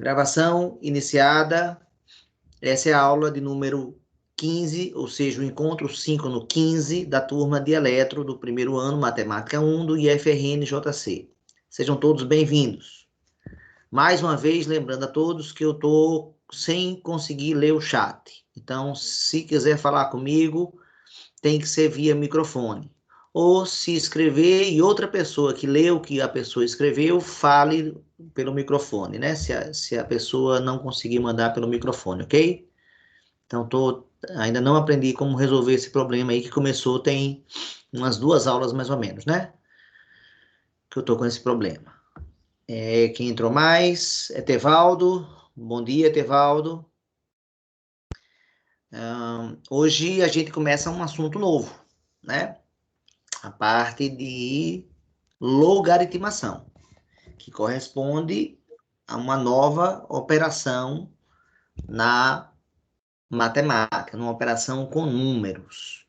Gravação iniciada. Essa é a aula de número 15, ou seja, o encontro 5 no 15 da turma de Eletro do primeiro ano, Matemática 1 do IFRN-JC. Sejam todos bem-vindos. Mais uma vez, lembrando a todos que eu estou sem conseguir ler o chat. Então, se quiser falar comigo, tem que ser via microfone. Ou se escrever e outra pessoa que leu o que a pessoa escreveu, fale pelo microfone, né? Se a pessoa não conseguir mandar pelo microfone, ok? Então, ainda não aprendi como resolver esse problema aí que começou tem umas 2 aulas mais ou menos, né? Que eu tô com esse problema. Quem entrou mais é Tevaldo. Bom dia, Tevaldo. Hoje a gente começa um assunto novo, né? A parte de logaritmação, que corresponde a uma nova operação na matemática, uma operação com números.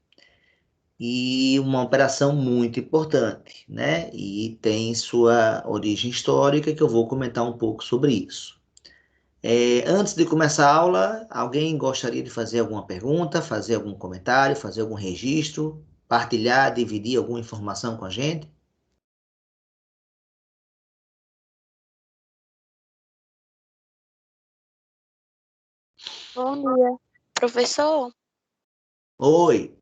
E uma operação muito importante, né? E tem sua origem histórica, que eu vou comentar um pouco sobre isso. Antes de começar a aula, alguém gostaria de fazer alguma pergunta, fazer algum comentário, fazer algum registro, partilhar, dividir alguma informação com a gente? Bom dia. Professor, Oi,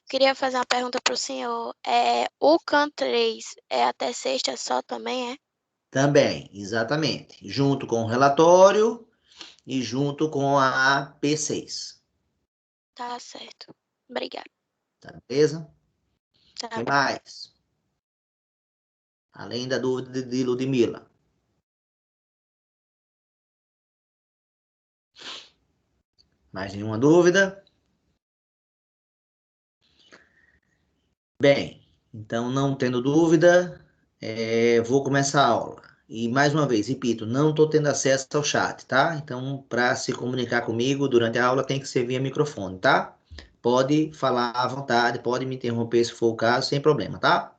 queria fazer uma pergunta para o senhor. O CAN 3 é até sexta só também, é? também, exatamente. Junto com o relatório e junto com a P6. Tá certo. Obrigada. Tá beleza? Tá O que bom. mais? Além da dúvida de Ludmila. Mais nenhuma dúvida? Bem, então não tendo dúvida, vou começar a aula. E mais uma vez, repito, não estou tendo acesso ao chat, tá? Então, para se comunicar comigo durante a aula, tem que ser via microfone, tá? Pode falar à vontade, pode me interromper se for o caso, sem problema, tá?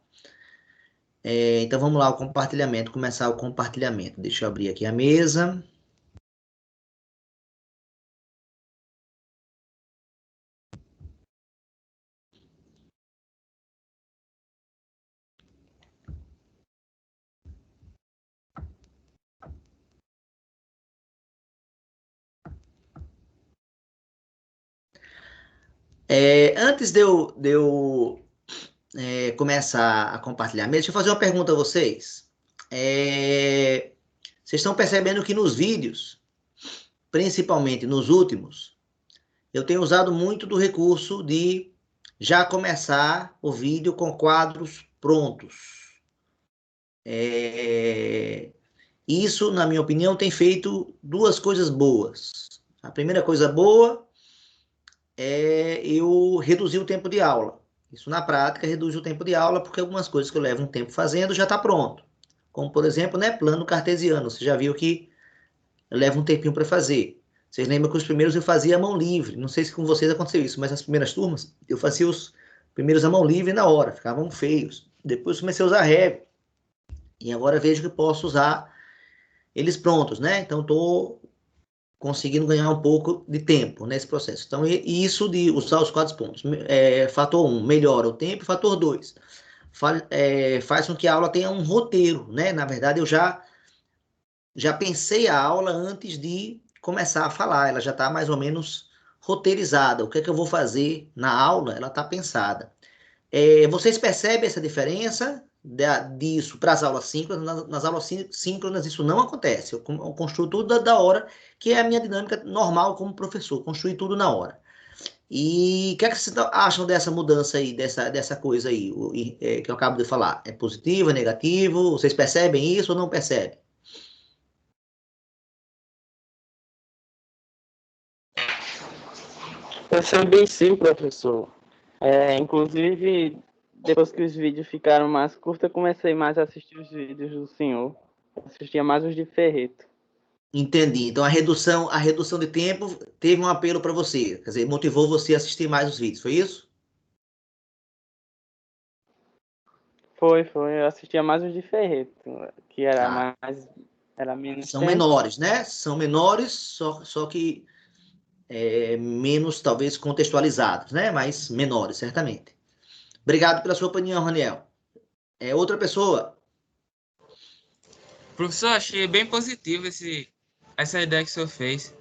Então vamos lá, o compartilhamento, começar o compartilhamento. Deixa eu abrir aqui a mesa. Antes de eu começar a compartilhar a mesa, deixa eu fazer uma pergunta a vocês. Vocês estão percebendo que nos vídeos, principalmente nos últimos, eu tenho usado muito do recurso de já começar o vídeo com quadros prontos. Isso, na minha opinião, tem feito 2 coisas boas. A primeira coisa boa é eu reduzir o tempo de aula. Isso, na prática, reduz o tempo de aula, porque algumas coisas que eu levo um tempo fazendo já está pronto. Como, por exemplo, né, plano cartesiano. Você já viu que leva um tempinho para fazer. Vocês lembram que os primeiros eu fazia à mão livre. Não sei se com vocês aconteceu isso, mas nas primeiras turmas eu fazia os primeiros à mão livre na hora, ficavam feios. Depois comecei a usar Revit. E agora vejo que posso usar eles prontos, né? Então estou conseguindo ganhar um pouco de tempo nesse processo. Então, isso de usar os 4 pontos. Fator 1, melhora o tempo. Fator 2, faz com que a aula tenha um roteiro, né? Na verdade, eu já pensei a aula antes de começar a falar, ela já está mais ou menos roteirizada. O que é que eu vou fazer na aula, ela está pensada. Vocês percebem essa diferença disso para as aulas síncronas? Nas aulas síncronas isso não acontece. Eu construo tudo da hora, que é a minha dinâmica normal como professor, construir tudo na hora. E o que é que vocês acham dessa mudança aí, dessa coisa aí, que eu acabo de falar? É positivo, é negativo? Vocês percebem isso ou não percebem? Percebi sim, professor. Inclusive, depois que os vídeos ficaram mais curtos, eu comecei mais a assistir os vídeos do senhor. Assistia mais os de Ferreto. Entendi. Então a redução de tempo teve um apelo para você, quer dizer, motivou você a assistir mais os vídeos, foi isso? Foi. Eu assistia mais os de Ferreto, que era Tá, mais Era menos São tempo. menores, né? São menores, só que menos, talvez, contextualizados, né? Mas menores, certamente. Obrigado pela sua opinião, Raniel. Outra pessoa? Professor, achei bem positivo essa ideia que o senhor fez,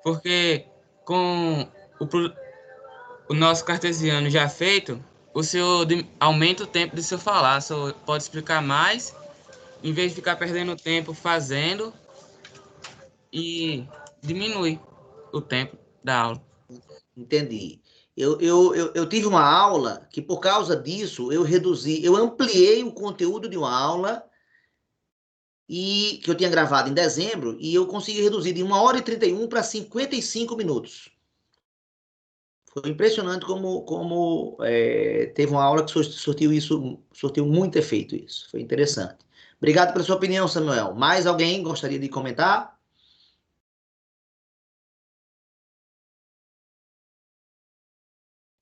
porque com o nosso cartesiano já feito, o senhor aumenta o tempo de seu falar, o senhor pode explicar mais, em vez de ficar perdendo tempo fazendo, e diminui o tempo da aula. Entendi. Eu tive uma aula que, por causa disso, eu ampliei o conteúdo de uma aula e que eu tinha gravado em dezembro, e eu consegui reduzir de 1h31 para 55 minutos. Foi impressionante como teve uma aula que surtiu muito efeito isso. Foi interessante. Obrigado pela sua opinião, Samuel. Mais alguém gostaria de comentar?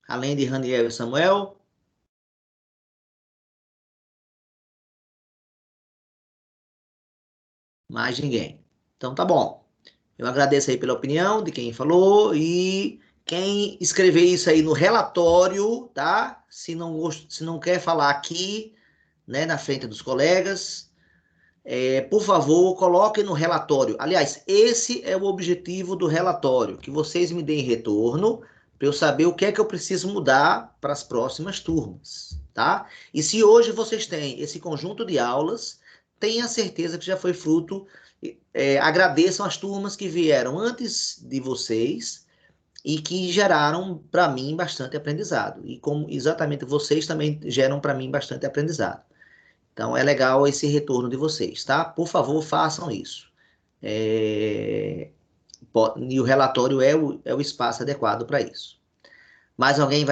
Além de Raniel e Samuel? Mais ninguém. Então tá bom. Eu agradeço aí pela opinião de quem falou e quem escrever isso aí no relatório, tá? Se não quer falar aqui, né, na frente dos colegas, por favor, coloque no relatório. Aliás, esse é o objetivo do relatório, que vocês me deem retorno para eu saber o que é que eu preciso mudar para as próximas turmas, tá? E se hoje vocês têm esse conjunto de aulas, tenha certeza que já foi fruto. Agradeçam as turmas que vieram antes de vocês e que geraram para mim bastante aprendizado. E como exatamente vocês também geram para mim bastante aprendizado. Então é legal esse retorno de vocês, tá? Por favor, façam isso. E o relatório é o espaço adequado para isso. Mais alguém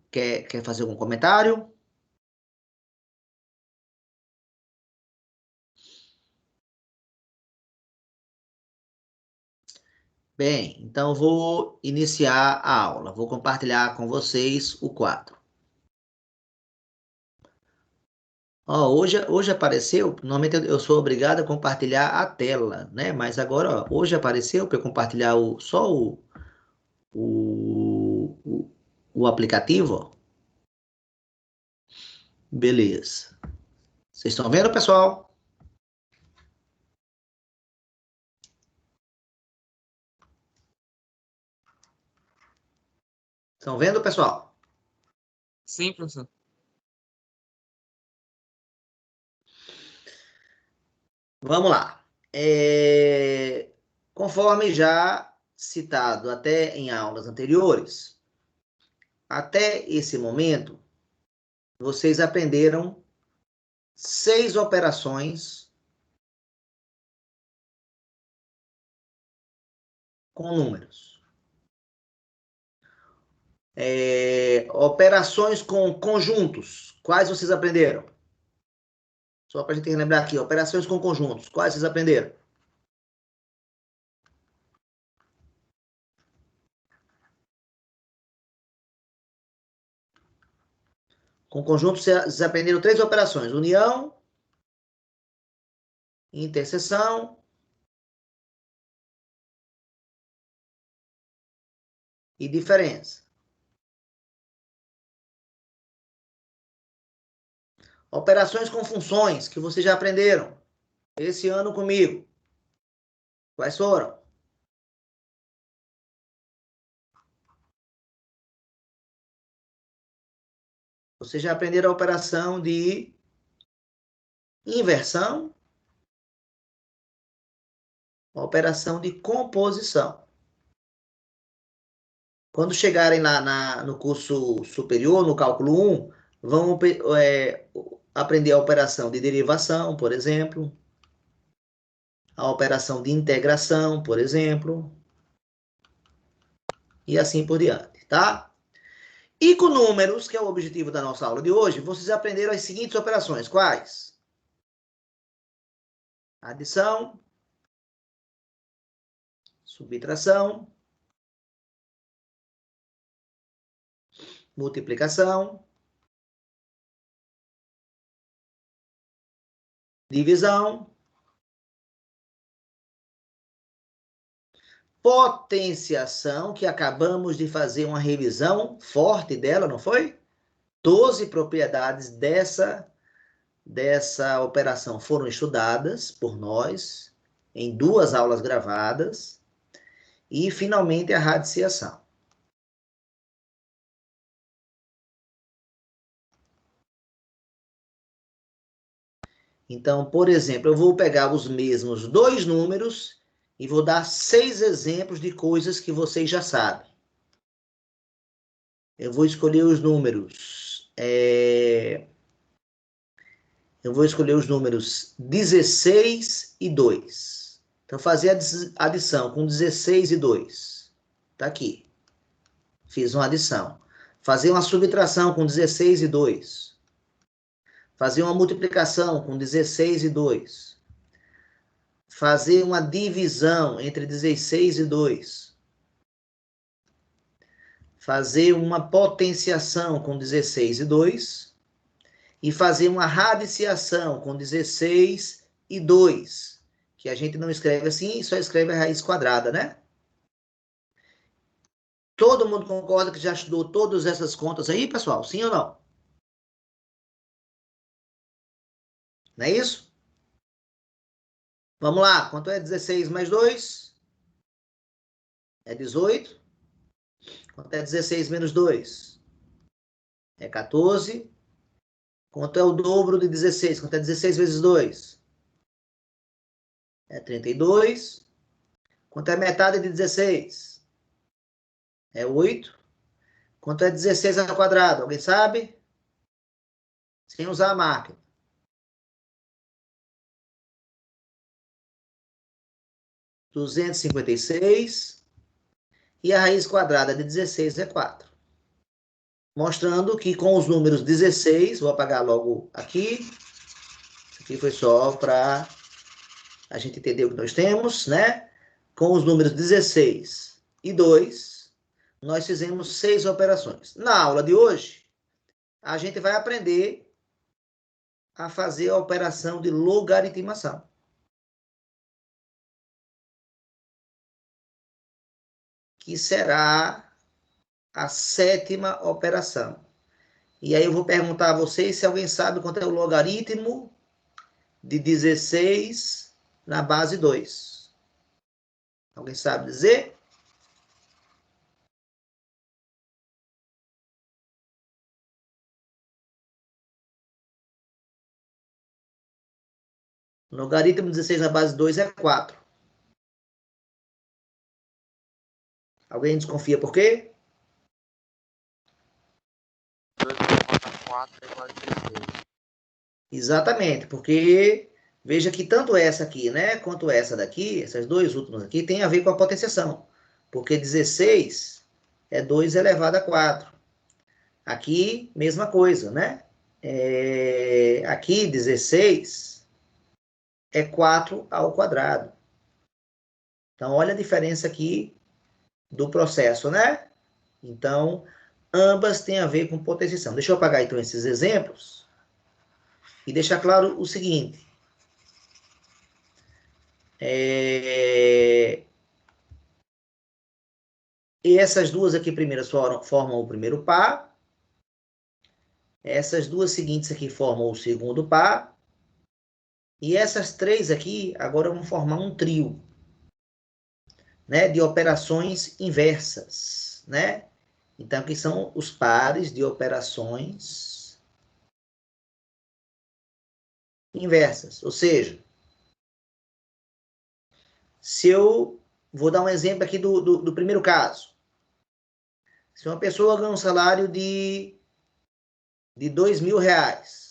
quer fazer algum comentário? Bem, então vou iniciar a aula. Vou compartilhar com vocês o quadro. Hoje apareceu, normalmente eu sou obrigado a compartilhar a tela, né? Mas agora, hoje apareceu para eu compartilhar só o, o, o aplicativo, ó. Beleza. Vocês estão vendo, pessoal? Estão vendo, pessoal? Sim, professor. Vamos lá. Conforme já citado até em aulas anteriores, até esse momento, vocês aprenderam 6 operações com números. Operações com conjuntos. Quais vocês aprenderam? Só para a gente lembrar aqui, operações com conjuntos. Quais vocês aprenderam? Com conjuntos, vocês aprenderam 3 operações: união, interseção e diferença. Operações com funções, que vocês já aprenderam esse ano comigo. Quais foram? Vocês já aprenderam a operação de inversão, a operação de composição. Quando chegarem lá no curso superior, no cálculo 1, vão aprender a operação de derivação, por exemplo, a operação de integração, por exemplo, e assim por diante, tá? E com números, que é o objetivo da nossa aula de hoje, vocês aprenderam as seguintes operações. Quais? Adição, subtração, multiplicação, divisão potenciação, que acabamos de fazer uma revisão forte dela, não foi? 12 propriedades dessa operação foram estudadas por nós, em 2 aulas gravadas, e, finalmente, a radiciação. Então, por exemplo, eu vou pegar os mesmos 2 números e vou dar 6 exemplos de coisas que vocês já sabem. Eu vou escolher os números. Eu vou escolher os números 16 e 2. Então, fazer a adição com 16 e 2. Está aqui. Fiz uma adição. Fazer uma subtração com 16 e 2. Fazer uma multiplicação com 16 e 2. Fazer uma divisão entre 16 e 2. Fazer uma potenciação com 16 e 2. E fazer uma radiciação com 16 e 2. Que a gente não escreve assim, só escreve a raiz quadrada, né? Todo mundo concorda que já estudou todas essas contas aí, pessoal? Sim ou não? Não é isso? Vamos lá. Quanto é 16 mais 2? É 18. Quanto é 16 menos 2? É 14. Quanto é o dobro de 16? Quanto é 16 vezes 2? É 32. Quanto é metade de 16? É 8. Quanto é 16 ao quadrado? Alguém sabe? Sem usar a máquina. 256. E a raiz quadrada de 16 é 4. Mostrando que com os números 16, vou apagar logo aqui. Isso aqui foi só para a gente entender o que nós temos, né? Com os números 16 e 2, nós fizemos 6 operações. Na aula de hoje, a gente vai aprender a fazer a operação de logaritmação. Que será a 7ª operação. E aí eu vou perguntar a vocês se alguém sabe quanto é o logaritmo de 16 na base 2. Alguém sabe dizer? Logaritmo de 16 na base 2 é 4. Alguém desconfia por quê? 4 é igual a 16. Exatamente, porque veja que tanto essa aqui, né, quanto essa daqui, essas 2 últimas aqui, tem a ver com a potenciação. Porque 16 é 2 elevado a 4. Aqui, mesma coisa, né? Aqui, 16 é 4 ao quadrado. Então, olha a diferença aqui do processo, né? Então, ambas têm a ver com potenciação. Deixa eu apagar, então, esses exemplos e deixar claro o seguinte. E essas 2 aqui primeiras formam o primeiro par. Essas 2 seguintes aqui formam o segundo par. E essas 3 aqui agora vão formar um trio, né, de operações inversas, né? Então, aqui são os pares de operações inversas. Ou seja, se eu vou dar um exemplo aqui do primeiro caso. Se uma pessoa ganha um salário de R$2.000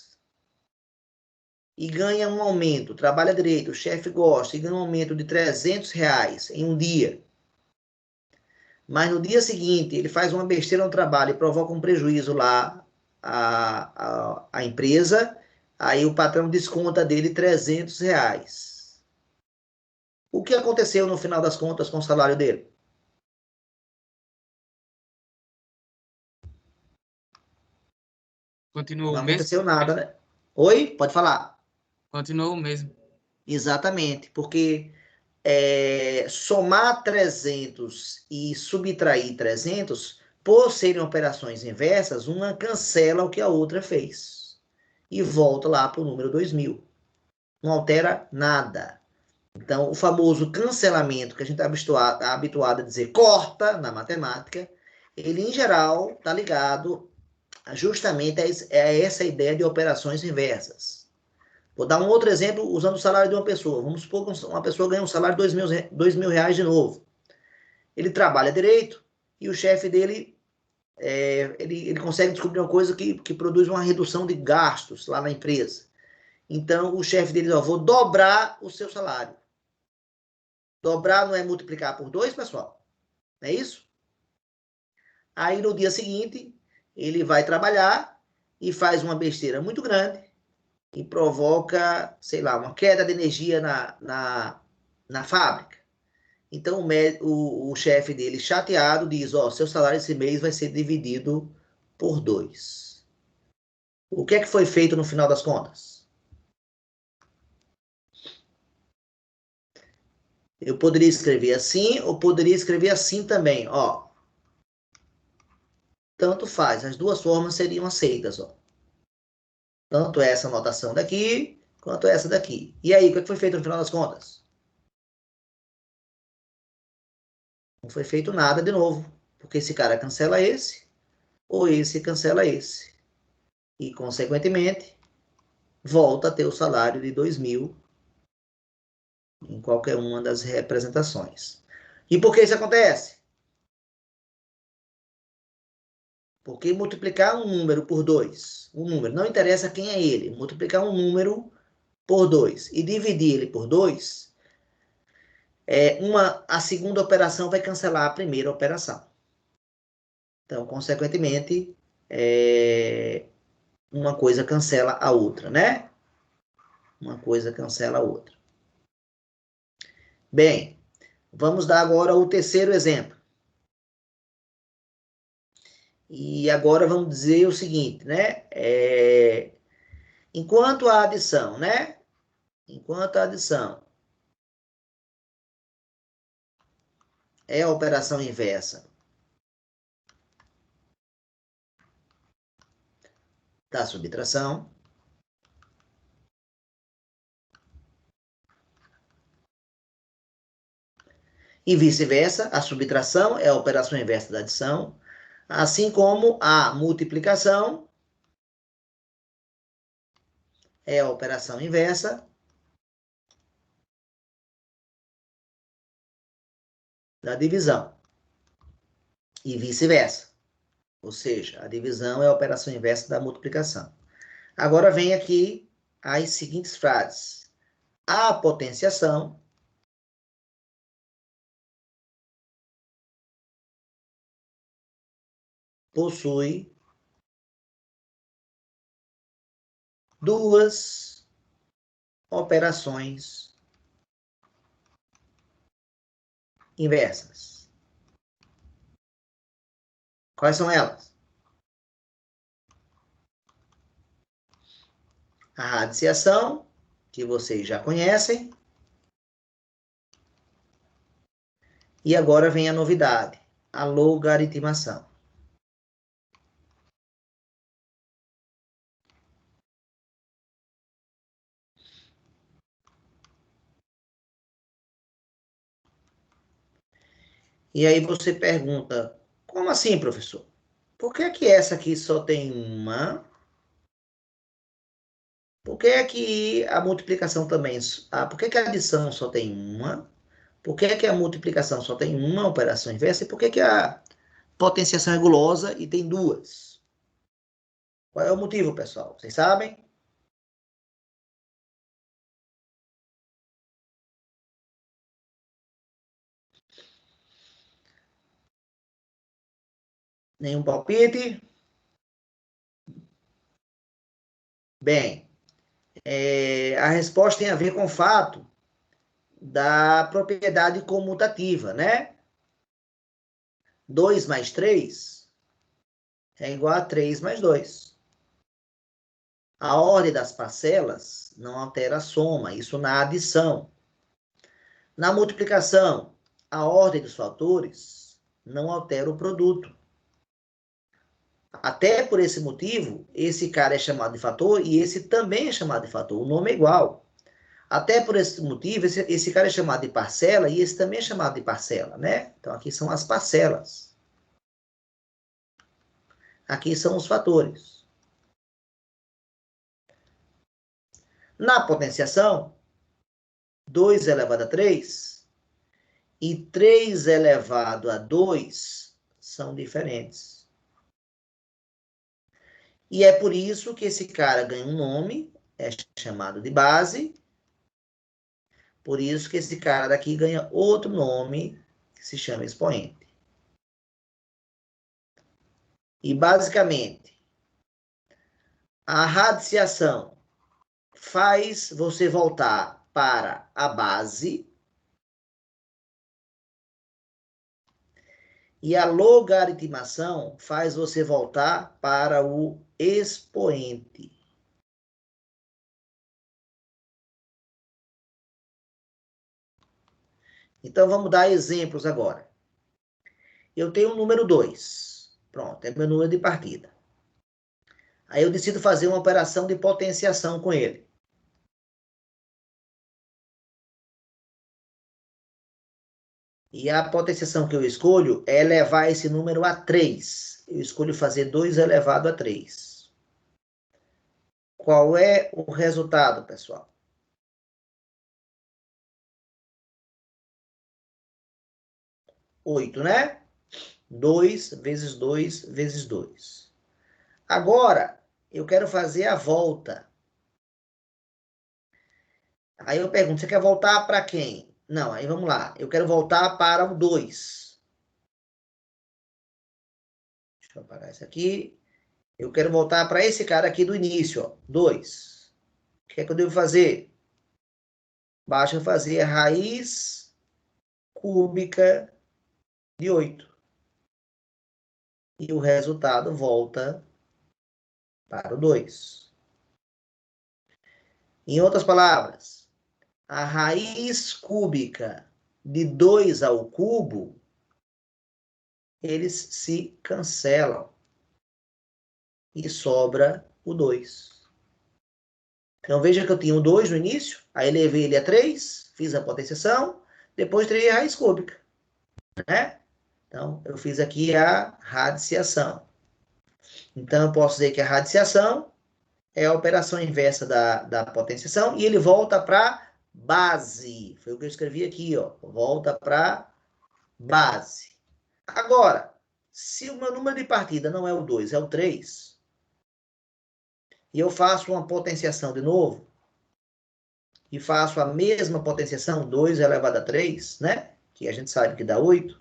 e ganha um aumento, trabalha direito, o chefe gosta, e ganha um aumento de R$300 em um dia, mas no dia seguinte ele faz uma besteira no trabalho e provoca um prejuízo lá à empresa, aí o patrão desconta dele R$300. O que aconteceu no final das contas com o salário dele? Continuou Não o mesmo? aconteceu nada, né? Oi? Pode falar. Continuou o mesmo. Exatamente, porque somar 300 e subtrair 300, por serem operações inversas, uma cancela o que a outra fez. E volta lá para o número 2000. Não altera nada. Então, o famoso cancelamento, que a gente está habituado a dizer corta na matemática, ele, em geral, está ligado justamente a essa ideia de operações inversas. Vou dar um outro exemplo usando o salário de uma pessoa. Vamos supor que uma pessoa ganha um salário de R$ 2.000 de novo. Ele trabalha direito e o chefe dele, ele consegue descobrir uma coisa que produz uma redução de gastos lá na empresa. Então, o chefe dele diz, vou dobrar o seu salário. Dobrar não é multiplicar por 2, pessoal? Não é isso? Aí, no dia seguinte, ele vai trabalhar e faz uma besteira muito grande e provoca, sei lá, uma queda de energia na fábrica. Então, o chefe dele, chateado, diz, seu salário esse mês vai ser dividido por 2. O que é que foi feito no final das contas? Eu poderia escrever assim, ou poderia escrever assim também, ó. Tanto faz, as duas formas seriam aceitas, ó. Tanto essa anotação daqui, quanto essa daqui. E aí, o que foi feito no final das contas? Não foi feito nada de novo, porque esse cara cancela esse, ou esse cancela esse. E, consequentemente, volta a ter o salário de 2.000 em qualquer uma das representações. E por que isso acontece? Porque multiplicar um número por 2, um número, não interessa quem é ele, multiplicar um número por 2 e dividir ele por 2, a segunda operação vai cancelar a primeira operação. Então, consequentemente, uma coisa cancela a outra, né? Uma coisa cancela a outra. Bem, vamos dar agora o terceiro exemplo. E agora vamos dizer o seguinte, né? Enquanto a adição, né? Enquanto a adição é a operação inversa da subtração, e vice-versa, a subtração é a operação inversa da adição, assim como a multiplicação é a operação inversa da divisão, e vice-versa. Ou seja, a divisão é a operação inversa da multiplicação. Agora vem aqui as seguintes frases. A potenciação possui duas operações inversas. Quais são elas? A radiciação, que vocês já conhecem. E agora vem a novidade, a logaritmação. E aí você pergunta, como assim, professor? Por que essa aqui só tem uma? Por que a multiplicação também... por que a adição só tem uma? Por que a multiplicação só tem uma operação inversa? E por que a potenciação é gulosa e tem duas? Qual é o motivo, pessoal? Vocês sabem? Nenhum palpite? Bem, a resposta tem a ver com o fato da propriedade comutativa, né? 2 mais 3 é igual a 3 mais 2. A ordem das parcelas não altera a soma, isso na adição. Na multiplicação, a ordem dos fatores não altera o produto. Até por esse motivo, esse cara é chamado de fator e esse também é chamado de fator. O nome é igual. Até por esse motivo, esse cara é chamado de parcela e esse também é chamado de parcela, né? Então, aqui são as parcelas. Aqui são os fatores. Na potenciação, 2 elevado a 3 e 3 elevado a 2 são diferentes. E é por isso que esse cara ganha um nome, é chamado de base. Por isso que esse cara daqui ganha outro nome, que se chama expoente. E, basicamente, a radiciação faz você voltar para a base e a logaritmação faz você voltar para o expoente. Então, vamos dar exemplos agora. Eu tenho o número 2. Pronto, é meu número de partida. Aí eu decido fazer uma operação de potenciação com ele. E a potenciação que eu escolho é elevar esse número a 3. Eu escolho fazer 2 elevado a 3. Qual é o resultado, pessoal? Oito, né? 2 vezes 2 vezes 2. Agora, eu quero fazer a volta. Aí eu pergunto, você quer voltar para quem? Não, aí vamos lá. Eu quero voltar para o 2. Deixa eu apagar isso aqui. Eu quero voltar para esse cara aqui do início, ó, 2. O que é que eu devo fazer? Basta fazer a raiz cúbica de 8. E o resultado volta para o 2. Em outras palavras, a raiz cúbica de 2 ao cubo, eles se cancelam. E sobra o 2. Então, veja que eu tinha o 2 no início, aí elevei ele a 3, fiz a potenciação, depois tirei a raiz cúbica, né? Então, eu fiz aqui a radiciação. Então, eu posso dizer que a radiciação é a operação inversa da potenciação e ele volta para base. Foi o que eu escrevi aqui, ó. Volta para base. Agora, se o meu número de partida não é o 2, é o 3, e eu faço uma potenciação de novo, e faço a mesma potenciação, 2 elevado a 3, né? Que a gente sabe que dá 8.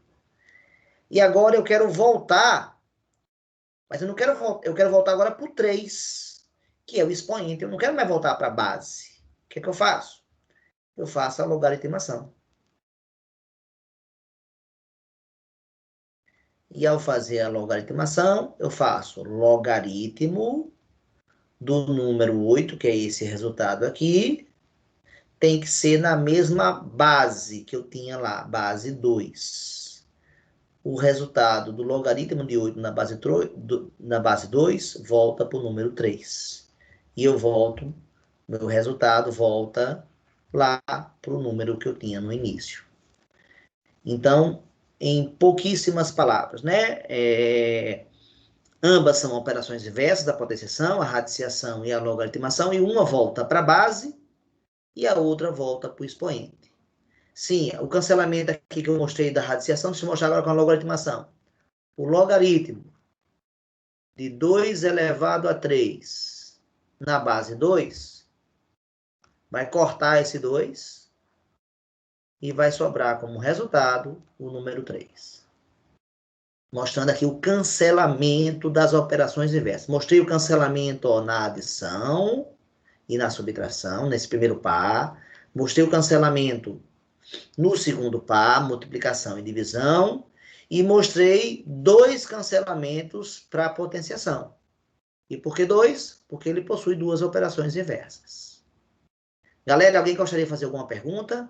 E agora eu quero voltar, mas eu quero voltar agora para o 3, que é o expoente. Eu não quero mais voltar para a base. O que é que eu faço? Eu faço a logaritmação. E ao fazer a logaritmação, eu faço logaritmo do número 8, que é esse resultado aqui, tem que ser na mesma base que eu tinha lá, base 2. O resultado do logaritmo de 8 na base 2 volta para o número 3. E eu volto, meu resultado volta lá para o número que eu tinha no início. Então, em pouquíssimas palavras, né? Ambas são operações inversas da potenciação, a radiciação e a logaritmação, e uma volta para a base e a outra volta para o expoente. Sim, o cancelamento aqui que eu mostrei da radiciação, deixa eu mostrar agora com a logaritmação. O logaritmo de 2 elevado a 3 na base 2 vai cortar esse 2 e vai sobrar como resultado o número 3. Mostrando aqui o cancelamento das operações inversas. Mostrei o cancelamento na adição e na subtração, nesse primeiro par. Mostrei o cancelamento no segundo par, multiplicação e divisão. E mostrei 2 cancelamentos para a potenciação. E por que 2? Porque ele possui 2 operações inversas. Galera, alguém gostaria de fazer alguma pergunta?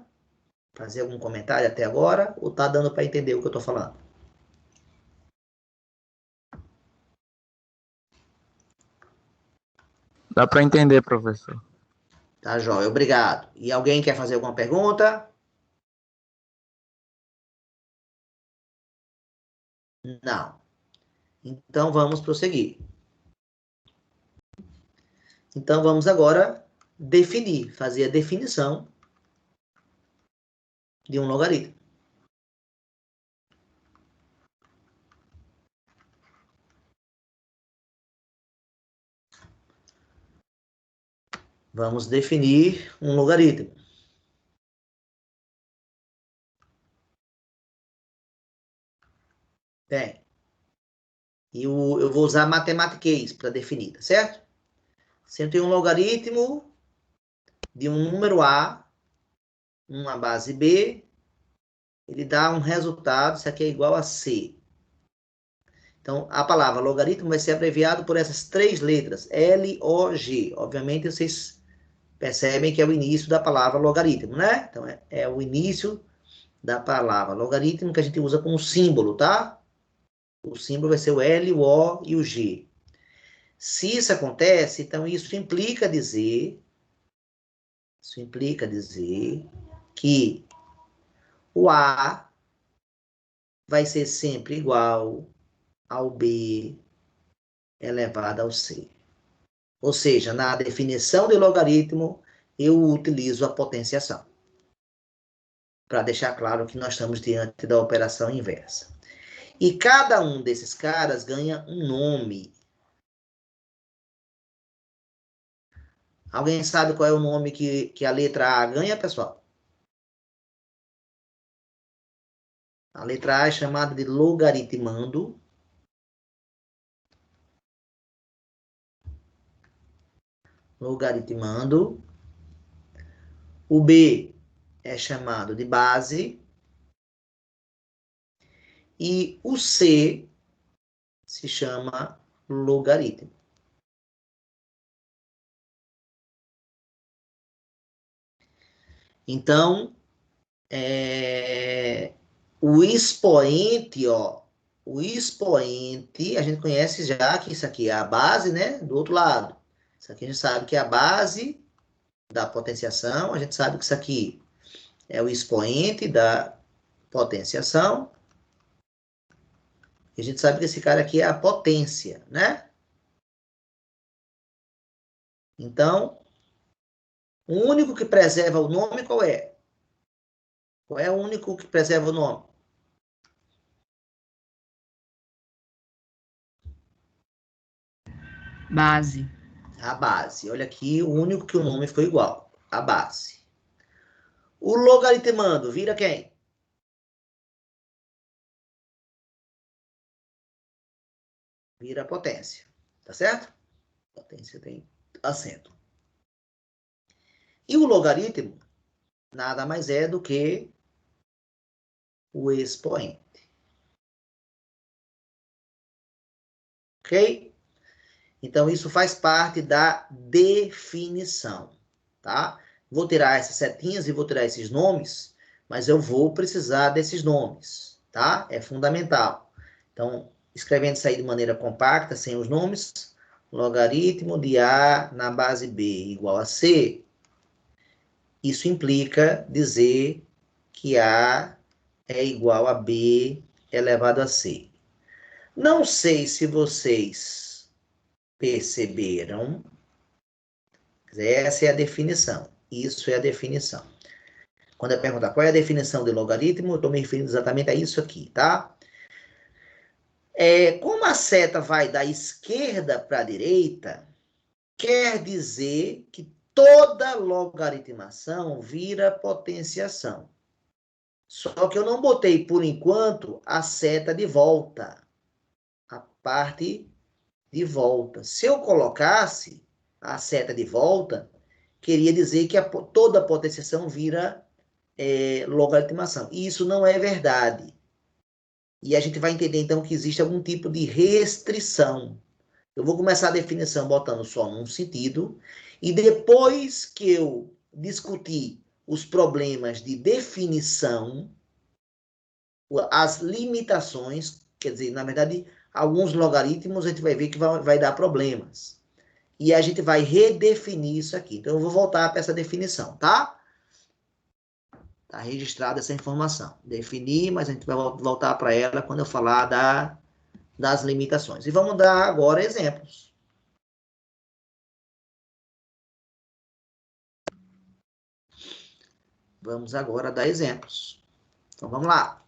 fazer algum comentário até agora? Ou tá dando para entender o que eu estou falando? Dá para entender, professor. Tá, joia. Obrigado. E alguém quer fazer alguma pergunta? Não. Então, vamos prosseguir. Então, vamos agora definir, fazer a definição de um logaritmo. Vamos definir um logaritmo. Bem, eu vou usar matematiquês para definir, tá certo? Se eu tenho um logaritmo de um número A, uma base B, ele dá um resultado, isso aqui é igual a C. Então, a palavra logaritmo vai ser abreviado por essas 3 letras, L-O-G. Obviamente, vocês percebem que é o início da palavra logaritmo, né? Então, é o início da palavra logaritmo que a gente usa como símbolo, tá? O símbolo vai ser o L, o O e o G. Se isso acontece, então isso implica dizer que o A vai ser sempre igual ao B elevado ao C. Ou seja, na definição de logaritmo, eu utilizo a potenciação. Para deixar claro que nós estamos diante da operação inversa. E cada um desses caras ganha um nome. Alguém sabe qual é o nome que a letra A ganha, pessoal? A letra A é chamada de logaritmando. Logaritmando. O B é chamado de base. E o C se chama logaritmo. Então, o expoente, ó, o expoente, a gente conhece já que isso aqui é a base, né, do outro lado. Isso aqui a gente sabe que é a base da potenciação, a gente sabe que isso aqui é o expoente da potenciação, e a gente sabe que esse cara aqui é a potência, né? Então, o único que preserva o nome, qual é? Qual é o único que preserva o nome? Base. A base. Olha aqui, o único que o nome foi igual. A base. O logaritmando vira quem? Vira a potência. Tá certo? Potência tem acento. E o logaritmo nada mais é do que o expoente. Ok? Então, isso faz parte da definição, tá? Vou tirar essas setinhas e vou tirar esses nomes, mas eu vou precisar desses nomes, tá? É fundamental. Então, escrevendo isso aí de maneira compacta, sem os nomes, logaritmo de A na base B igual a C, isso implica dizer que A é igual a B elevado a C. Não sei se vocês perceberam, essa é a definição. Isso é a definição. Quando eu perguntar qual é a definição de logaritmo, eu estou me referindo exatamente a isso aqui, tá? Como a seta vai da esquerda para a direita, quer dizer que toda logaritmação vira potenciação. Só que eu não botei, por enquanto, a seta de volta. A parte de volta. Se eu colocasse a seta de volta, queria dizer que toda potenciação vira logaritmação. E isso não é verdade. E a gente vai entender, então, que existe algum tipo de restrição. Eu vou começar a definição botando só num sentido, e depois que eu discutir os problemas de definição, as limitações, quer dizer, na verdade, alguns logaritmos a gente vai ver que vai dar problemas. E a gente vai redefinir isso aqui. Então, eu vou voltar para essa definição, tá? Está registrada essa informação. Definir, mas a gente vai voltar para ela quando eu falar das limitações. E vamos dar agora exemplos. Vamos agora dar exemplos. Então, vamos lá.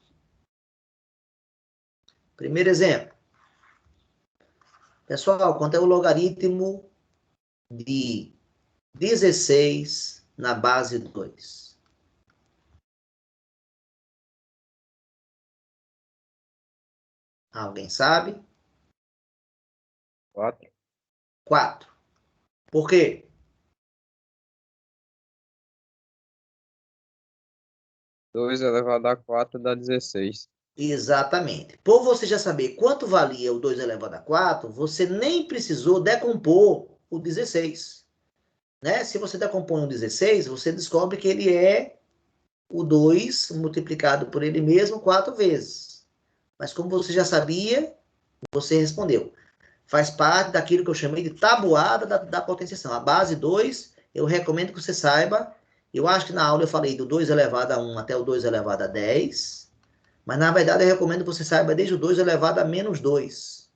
Primeiro exemplo. Pessoal, quanto é o logaritmo de 16 na base 2? Alguém sabe? 4. 4. Por quê? Dois elevado a 4 dá 16. Exatamente. Por você já saber quanto valia o 2 elevado a 4, você nem precisou decompor o 16. Né? Se você decompõe o 16, você descobre que ele é o 2 multiplicado por ele mesmo 4 vezes. Mas como você já sabia, você respondeu. Faz parte daquilo que eu chamei de tabuada da potenciação. A base 2, eu recomendo que você saiba. Eu acho que na aula eu falei do 2 elevado a 1 até o 2 elevado a 10. Mas, na verdade, eu recomendo que você saiba desde o 2 elevado a menos 2,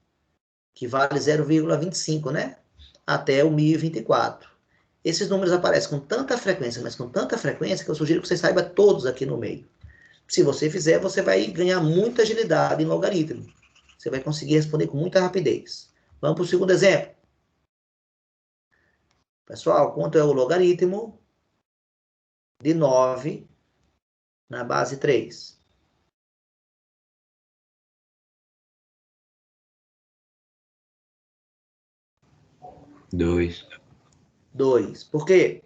que vale 0,25, né? Até o 1024. Esses números aparecem com tanta frequência, mas com tanta frequência, que eu sugiro que você saiba todos aqui no meio. Se você fizer, você vai ganhar muita agilidade em logaritmo. Você vai conseguir responder com muita rapidez. Vamos para o segundo exemplo. Pessoal, quanto é o logaritmo de 9 na base 3? 2, 2. Por quê?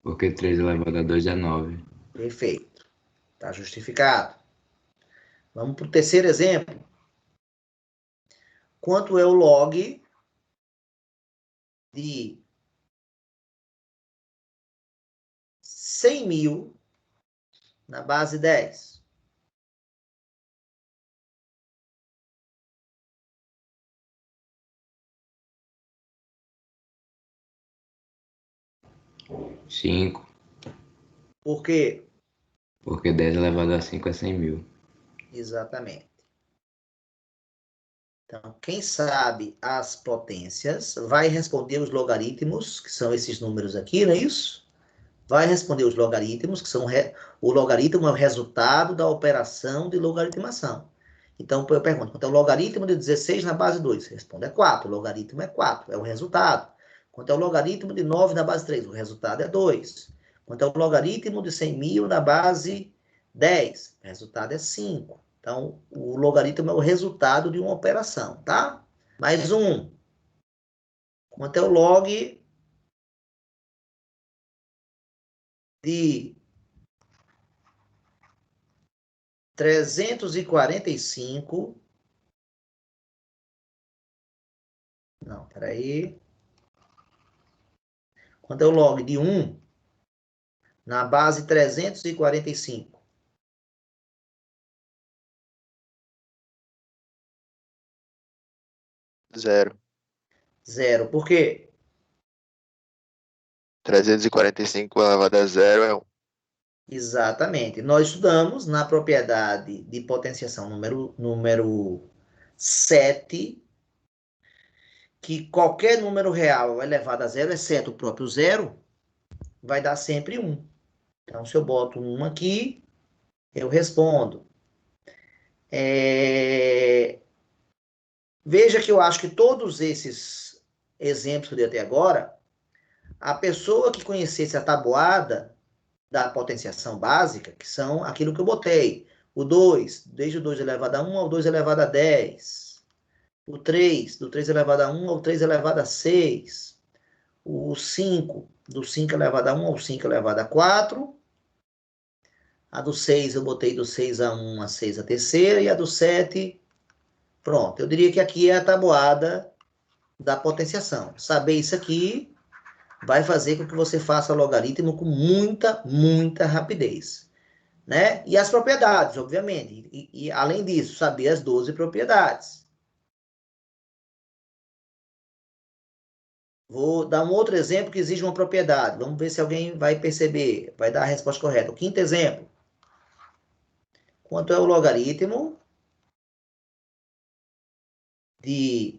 porque 3 elevado a 2 é 9. Perfeito. Está justificado. Vamos para o terceiro exemplo. Quanto é o log de 100.000 na base 10? 5, Por quê? porque 10 elevado a 5 é 100.000. Exatamente. Então, quem sabe as potências vai responder os logaritmos, que são esses números aqui, não é isso? Vai responder os logaritmos, que são o logaritmo é o resultado da operação de logaritmação. Então, eu pergunto, quanto é o logaritmo de 16 na base 2? Responde, é 4. O logaritmo é 4, é o resultado. Quanto é o logaritmo de 9 na base 3? O resultado é 2. Quanto é o logaritmo de 100.000 na base 10? O resultado é 5. Então, o logaritmo é o resultado de uma operação, tá? Mais um. Quanto é o log de 345. Não, peraí. Quanto é o log de 1 na base 345? 0. 0. Por quê? 345 elevado a 0 é 1. Exatamente. Nós estudamos na propriedade de potenciação número 7, que qualquer número real elevado a 0, exceto o próprio 0, vai dar sempre 1. Então, se eu boto 1 aqui, eu respondo. Veja que eu acho que todos esses exemplos que eu dei até agora, a pessoa que conhecesse a tabuada da potenciação básica, que são aquilo que eu botei, o 2, desde o 2 elevado a 1 ao 2 elevado a 10, o 3, do 3 elevado a 1 ao 3 elevado a 6, o 5, do 5 elevado a 1 ao 5 elevado a 4, a do 6 eu botei do 6 a 1 a 6 a terceira, e a do 7, pronto. Eu diria que aqui é a tabuada da potenciação. Saber isso aqui vai fazer com que você faça logaritmo com muita rapidez, né? E as propriedades, obviamente. E além disso, saber as 12 propriedades. Vou dar um outro exemplo que exige uma propriedade. Vamos ver se alguém vai perceber, vai dar a resposta correta. O quinto exemplo. Quanto é o logaritmo de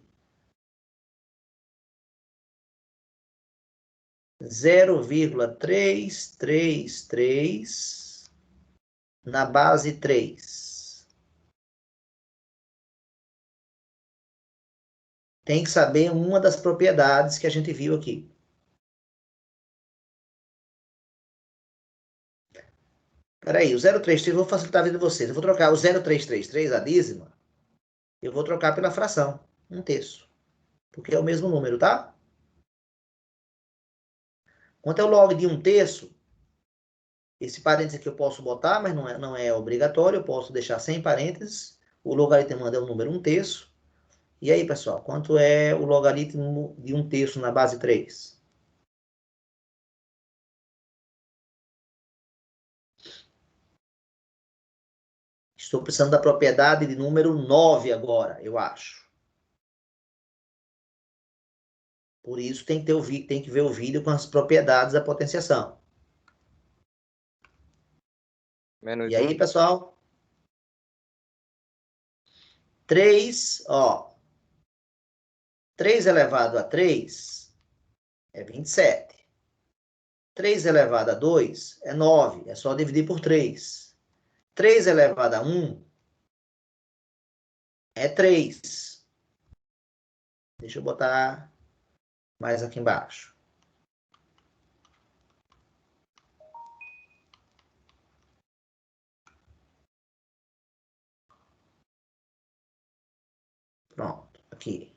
0,333 na base 3? Tem que saber uma das propriedades que a gente viu aqui. Peraí, o 0,333, vou facilitar a vida de vocês. Eu vou trocar o 0,333, a dízima, eu vou trocar pela fração, 1/3. Porque é o mesmo número, tá? Quanto é o log de 1/3? Esse parênteses aqui eu posso botar, mas não é obrigatório. Eu posso deixar sem parênteses. O logaritmo é o número 1/3. E aí, pessoal, quanto é o logaritmo de 1/3 na base 3? Estou precisando da propriedade de número 9 agora, eu acho. Por isso tem que ver o vídeo com as propriedades da potenciação. E aí, pessoal? 3, ó. 3 elevado a 3 é 27. 3 elevado a 2 é 9. É só dividir por 3. 3 elevado a 1 é 3. Deixa eu botar mais aqui embaixo. Pronto, aqui.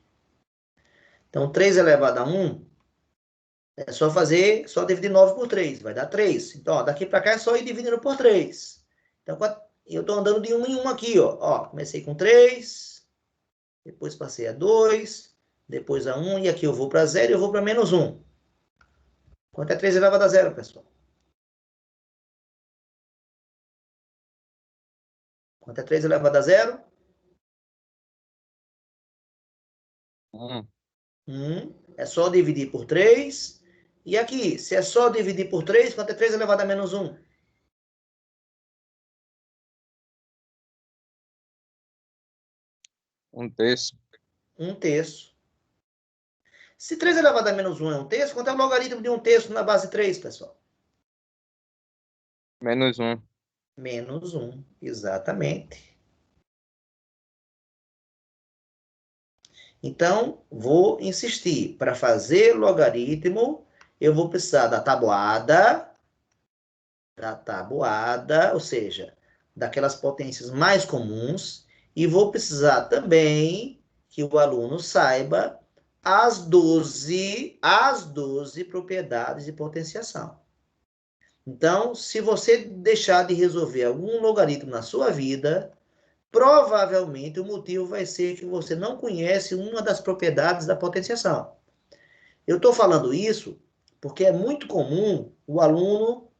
Então, 3 elevado a 1 é só dividir 9 por 3, vai dar 3. Então, ó, daqui para cá é só ir dividindo por 3. Então, eu estou andando de 1 em 1 aqui, ó. Comecei com 3, depois passei a 2, depois a 1, e aqui eu vou para 0 e eu vou para menos 1. Quanto é 3 elevado a 0, pessoal? Quanto é 3 elevado a 0? 1. É só dividir por 3. E aqui, se é só dividir por 3, quanto é 3 elevado a menos 1? 1/3. 1/3. Se 3 elevado a menos 1 é 1/3, quanto é o logaritmo de 1/3 na base 3, pessoal? Menos 1. Menos 1, exatamente. Então, vou insistir. Para fazer logaritmo, eu vou precisar da tabuada, ou seja, daquelas potências mais comuns, e vou precisar também que o aluno saiba as 12 propriedades de potenciação. Então, se você deixar de resolver algum logaritmo na sua vida, provavelmente o motivo vai ser que você não conhece uma das propriedades da potenciação. Eu estou falando isso porque é muito comum o aluno...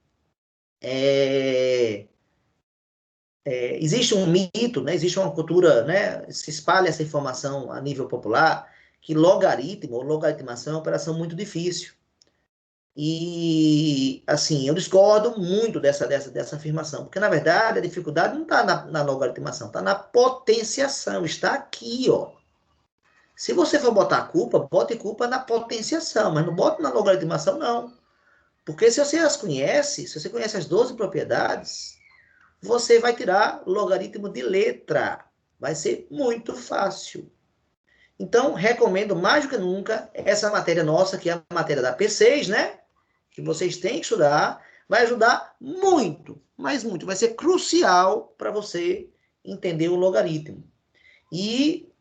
existe um mito, né? Existe uma cultura, né? Se espalha essa informação a nível popular, que logaritmo ou logaritmação é uma operação muito difícil. E, assim, eu discordo muito dessa afirmação, porque, na verdade, a dificuldade não está na logaritmação, está na potenciação, está aqui, ó. Se você for botar culpa, bote culpa na potenciação, mas não bote na logaritmação, não. Porque se você as conhece, se você conhece as 12 propriedades, você vai tirar logaritmo de letra. Vai ser muito fácil. Então, recomendo mais do que nunca essa matéria nossa, que é a matéria da P6, né? Que vocês têm que estudar, vai ajudar muito, mas muito, vai ser crucial para você entender o logaritmo. E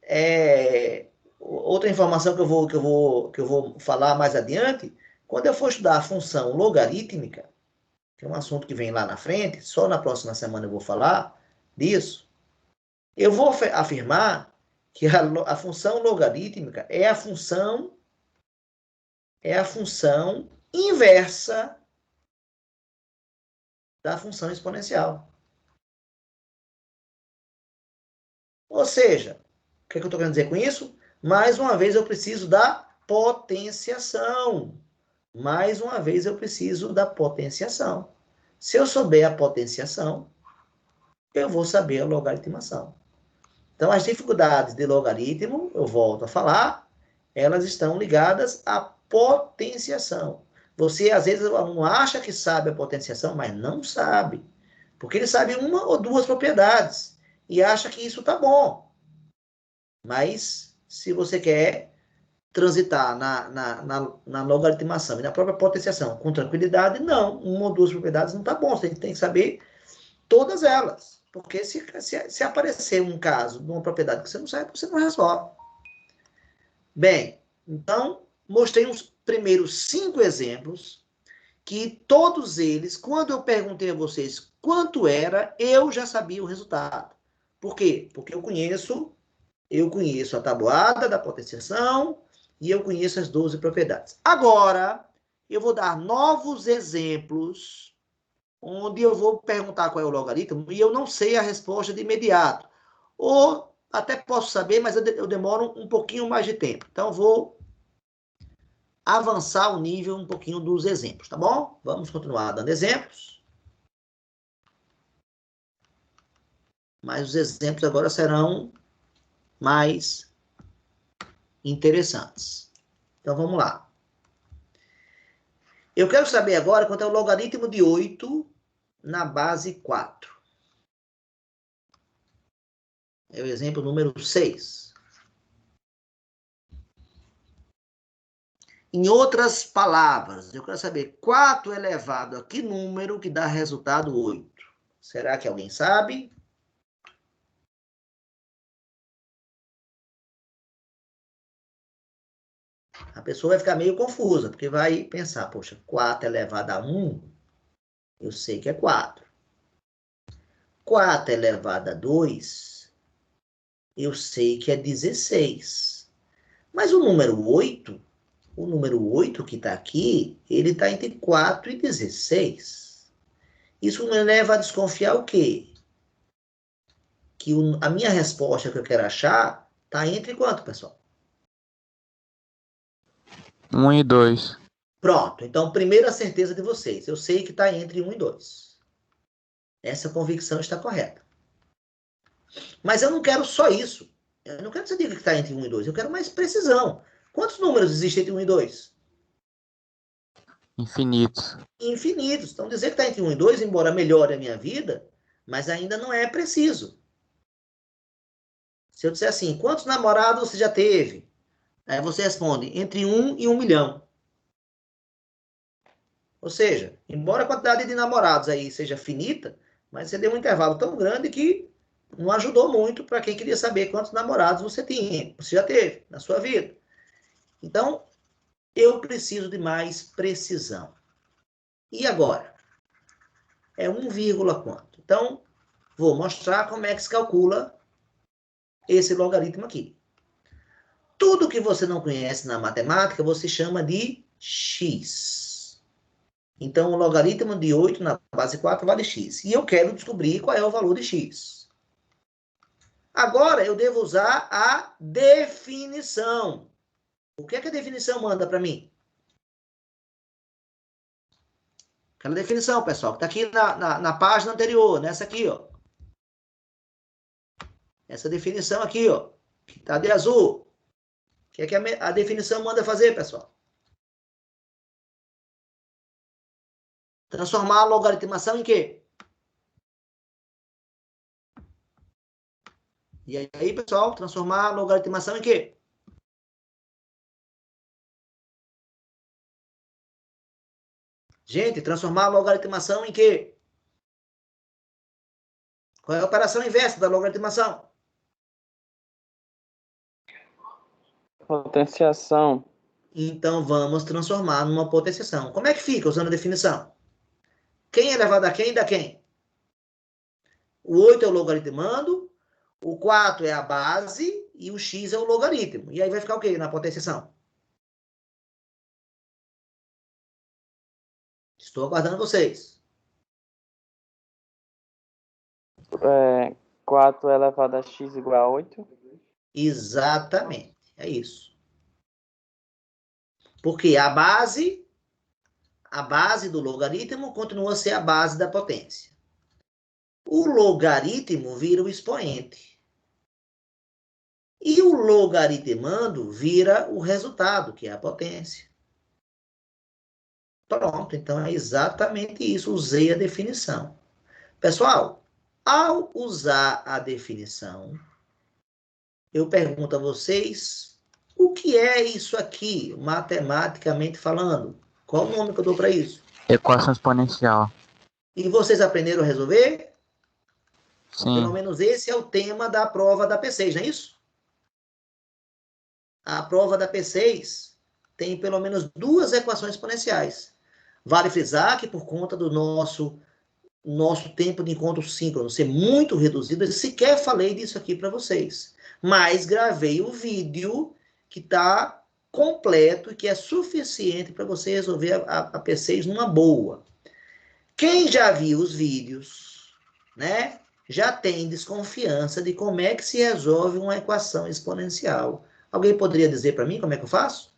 outra informação que eu vou falar mais adiante, quando eu for estudar a função logarítmica, que é um assunto que vem lá na frente, só na próxima semana eu vou falar disso, eu vou afirmar que a função logarítmica é a função é a função inversa da função exponencial. Ou seja, o que eu estou querendo dizer com isso? Mais uma vez eu preciso da potenciação. Mais uma vez eu preciso da potenciação. Se eu souber a potenciação, eu vou saber a logaritmação. Então, as dificuldades de logaritmo, eu volto a falar, elas estão ligadas à potenciação. Você, às vezes, não acha que sabe a potenciação, mas não sabe. Porque ele sabe uma ou duas propriedades e acha que isso está bom. Mas, se você quer transitar na logaritmação e na própria potenciação com tranquilidade, não. Uma ou duas propriedades não está bom. Você tem que saber todas elas. Porque se aparecer um caso de uma propriedade que você não sabe, você não resolve. Bem, então, mostrei os primeiros 5 exemplos, que todos eles, quando eu perguntei a vocês quanto era, eu já sabia o resultado. Por quê? Porque eu conheço a tabuada da potenciação e eu conheço as 12 propriedades. Agora, eu vou dar novos exemplos onde eu vou perguntar qual é o logaritmo e eu não sei a resposta de imediato. Ou até posso saber, mas eu demoro um pouquinho mais de tempo. Então, vou avançar o nível um pouquinho dos exemplos, tá bom? Vamos continuar dando exemplos. Mas os exemplos agora serão mais interessantes. Então, vamos lá. Eu quero saber agora quanto é o logaritmo de 8 na base 4. É o exemplo número 6. Em outras palavras, eu quero saber 4 elevado a que número que dá resultado 8. Será que alguém sabe? A pessoa vai ficar meio confusa, porque vai pensar, poxa, 4 elevado a 1, eu sei que é 4. 4 elevado a 2, eu sei que é 16. Mas o número 8 que está aqui, ele está entre 4 e 16. Isso me leva a desconfiar o quê? Que a minha resposta que eu quero achar está entre quanto, pessoal? 1 e 2. Pronto. Então, primeira certeza de vocês. Eu sei que está entre 1 e 2. Essa convicção está correta. Mas eu não quero só isso. Eu não quero que você diga que está entre 1 e 2. Eu quero mais precisão. Quantos números existem entre 1 e 2? Infinitos. Infinitos. Então, dizer que está entre 1 e 2, embora melhore a minha vida, mas ainda não é preciso. Se eu disser assim, quantos namorados você já teve? Aí você responde, entre 1 e 1 milhão. Ou seja, embora a quantidade de namorados aí seja finita, mas você deu um intervalo tão grande que não ajudou muito para quem queria saber quantos namorados você já teve na sua vida. Então, eu preciso de mais precisão. E agora? É 1, quanto? Então, vou mostrar como é que se calcula esse logaritmo aqui. Tudo que você não conhece na matemática, você chama de x. Então, o logaritmo de 8 na base 4 vale x. E eu quero descobrir qual é o valor de x. Agora, eu devo usar a definição. O que é que a definição manda para mim? Aquela definição, pessoal, que está aqui na página anterior, nessa aqui, ó. Essa definição aqui, ó, que está de azul. O que é que a definição manda fazer, pessoal? Transformar a logaritmação em quê? E aí, pessoal, transformar a logaritmação em quê? Gente, transformar a logaritmação em quê? Qual é a operação inversa da logaritmação? Potenciação. Então, vamos transformar numa potenciação. Como é que fica usando a definição? Quem é elevado a quem dá quem? O 8 é o logaritmando, o 4 é a base e o x é o logaritmo. E aí vai ficar o quê na potenciação? Estou aguardando vocês. 4 elevado a x igual a 8. Exatamente, é isso. Porque a base do logaritmo continua a ser a base da potência. O logaritmo vira o expoente. E o logaritmando vira o resultado, que é a potência. Pronto, então é exatamente isso. Usei a definição. Pessoal, ao usar a definição, eu pergunto a vocês, o que é isso aqui, matematicamente falando? Qual o nome que eu dou para isso? Equação exponencial. E vocês aprenderam a resolver? Pelo Sim. menos esse é o tema da prova da P6, não é isso? A prova da P6 tem pelo menos 2 equações exponenciais. Vale frisar que por conta do nosso tempo de encontro síncrono ser muito reduzido, eu sequer falei disso aqui para vocês. Mas gravei o vídeo que está completo e que é suficiente para você resolver a P6 numa boa. Quem já viu os vídeos, né, já tem desconfiança de como é que se resolve uma equação exponencial. Alguém poderia dizer para mim como é que eu faço?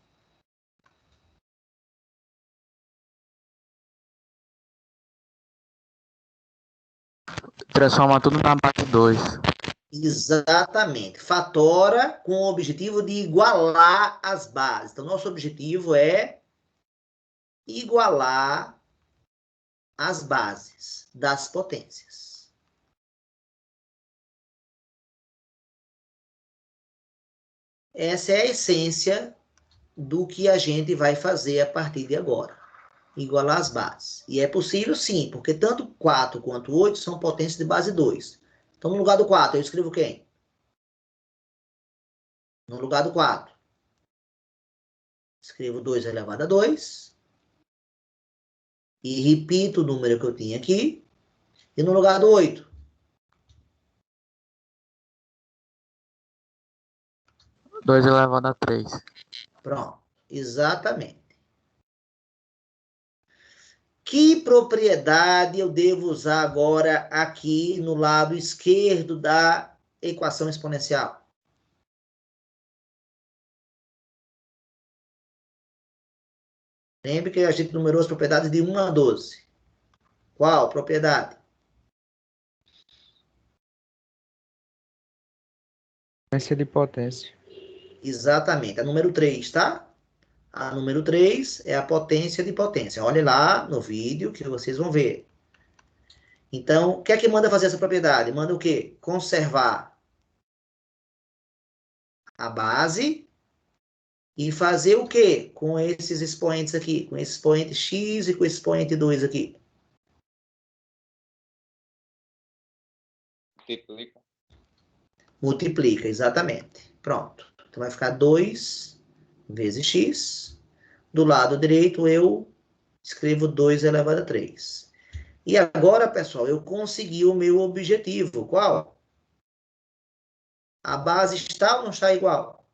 Transforma tudo na base 2. Exatamente. Fatora com o objetivo de igualar as bases. Então, nosso objetivo é igualar as bases das potências. Essa é a essência do que a gente vai fazer a partir de agora. Igualar as bases. E é possível sim, porque tanto 4 quanto 8 são potências de base 2. Então, no lugar do 4, eu escrevo quem? No lugar do 4, escrevo 2 elevado a 2. E repito o número que eu tinha aqui. E no lugar do 8, 2 elevado a 3. pronto. Exatamente. Que propriedade eu devo usar agora aqui no lado esquerdo da equação exponencial? Lembre que a gente numerou as propriedades de 1 a 12. Qual propriedade? Potência de potência. Exatamente, a número 3, tá? A número 3 é a potência de potência. Olhe lá no vídeo que vocês vão ver. Então, o que é que manda fazer essa propriedade? Manda o quê? Conservar a base e fazer o quê com esses expoentes aqui? Com esse expoente x e com esse expoente 2 aqui? Multiplica. Multiplica, exatamente. Pronto. Então, vai ficar 2 vezes x. Do lado direito, eu escrevo 2 elevado a 3. E agora, pessoal, eu consegui o meu objetivo. Qual? A base está ou não está igual?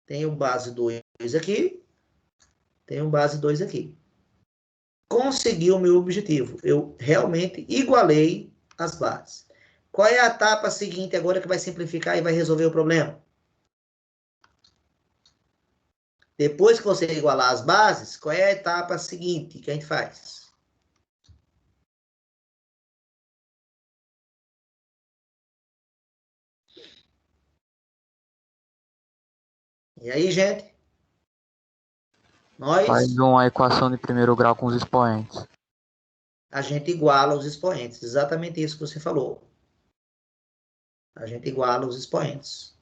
Tenho base 2 aqui. Tenho base 2 aqui. Consegui o meu objetivo. Eu realmente igualei as bases. Qual é a etapa seguinte agora que vai simplificar e vai resolver o problema? Depois que você igualar as bases, qual é a etapa seguinte que a gente faz? E aí, gente? Faz uma equação de primeiro grau com os expoentes. A gente iguala os expoentes. Exatamente isso que você falou. A gente iguala os expoentes.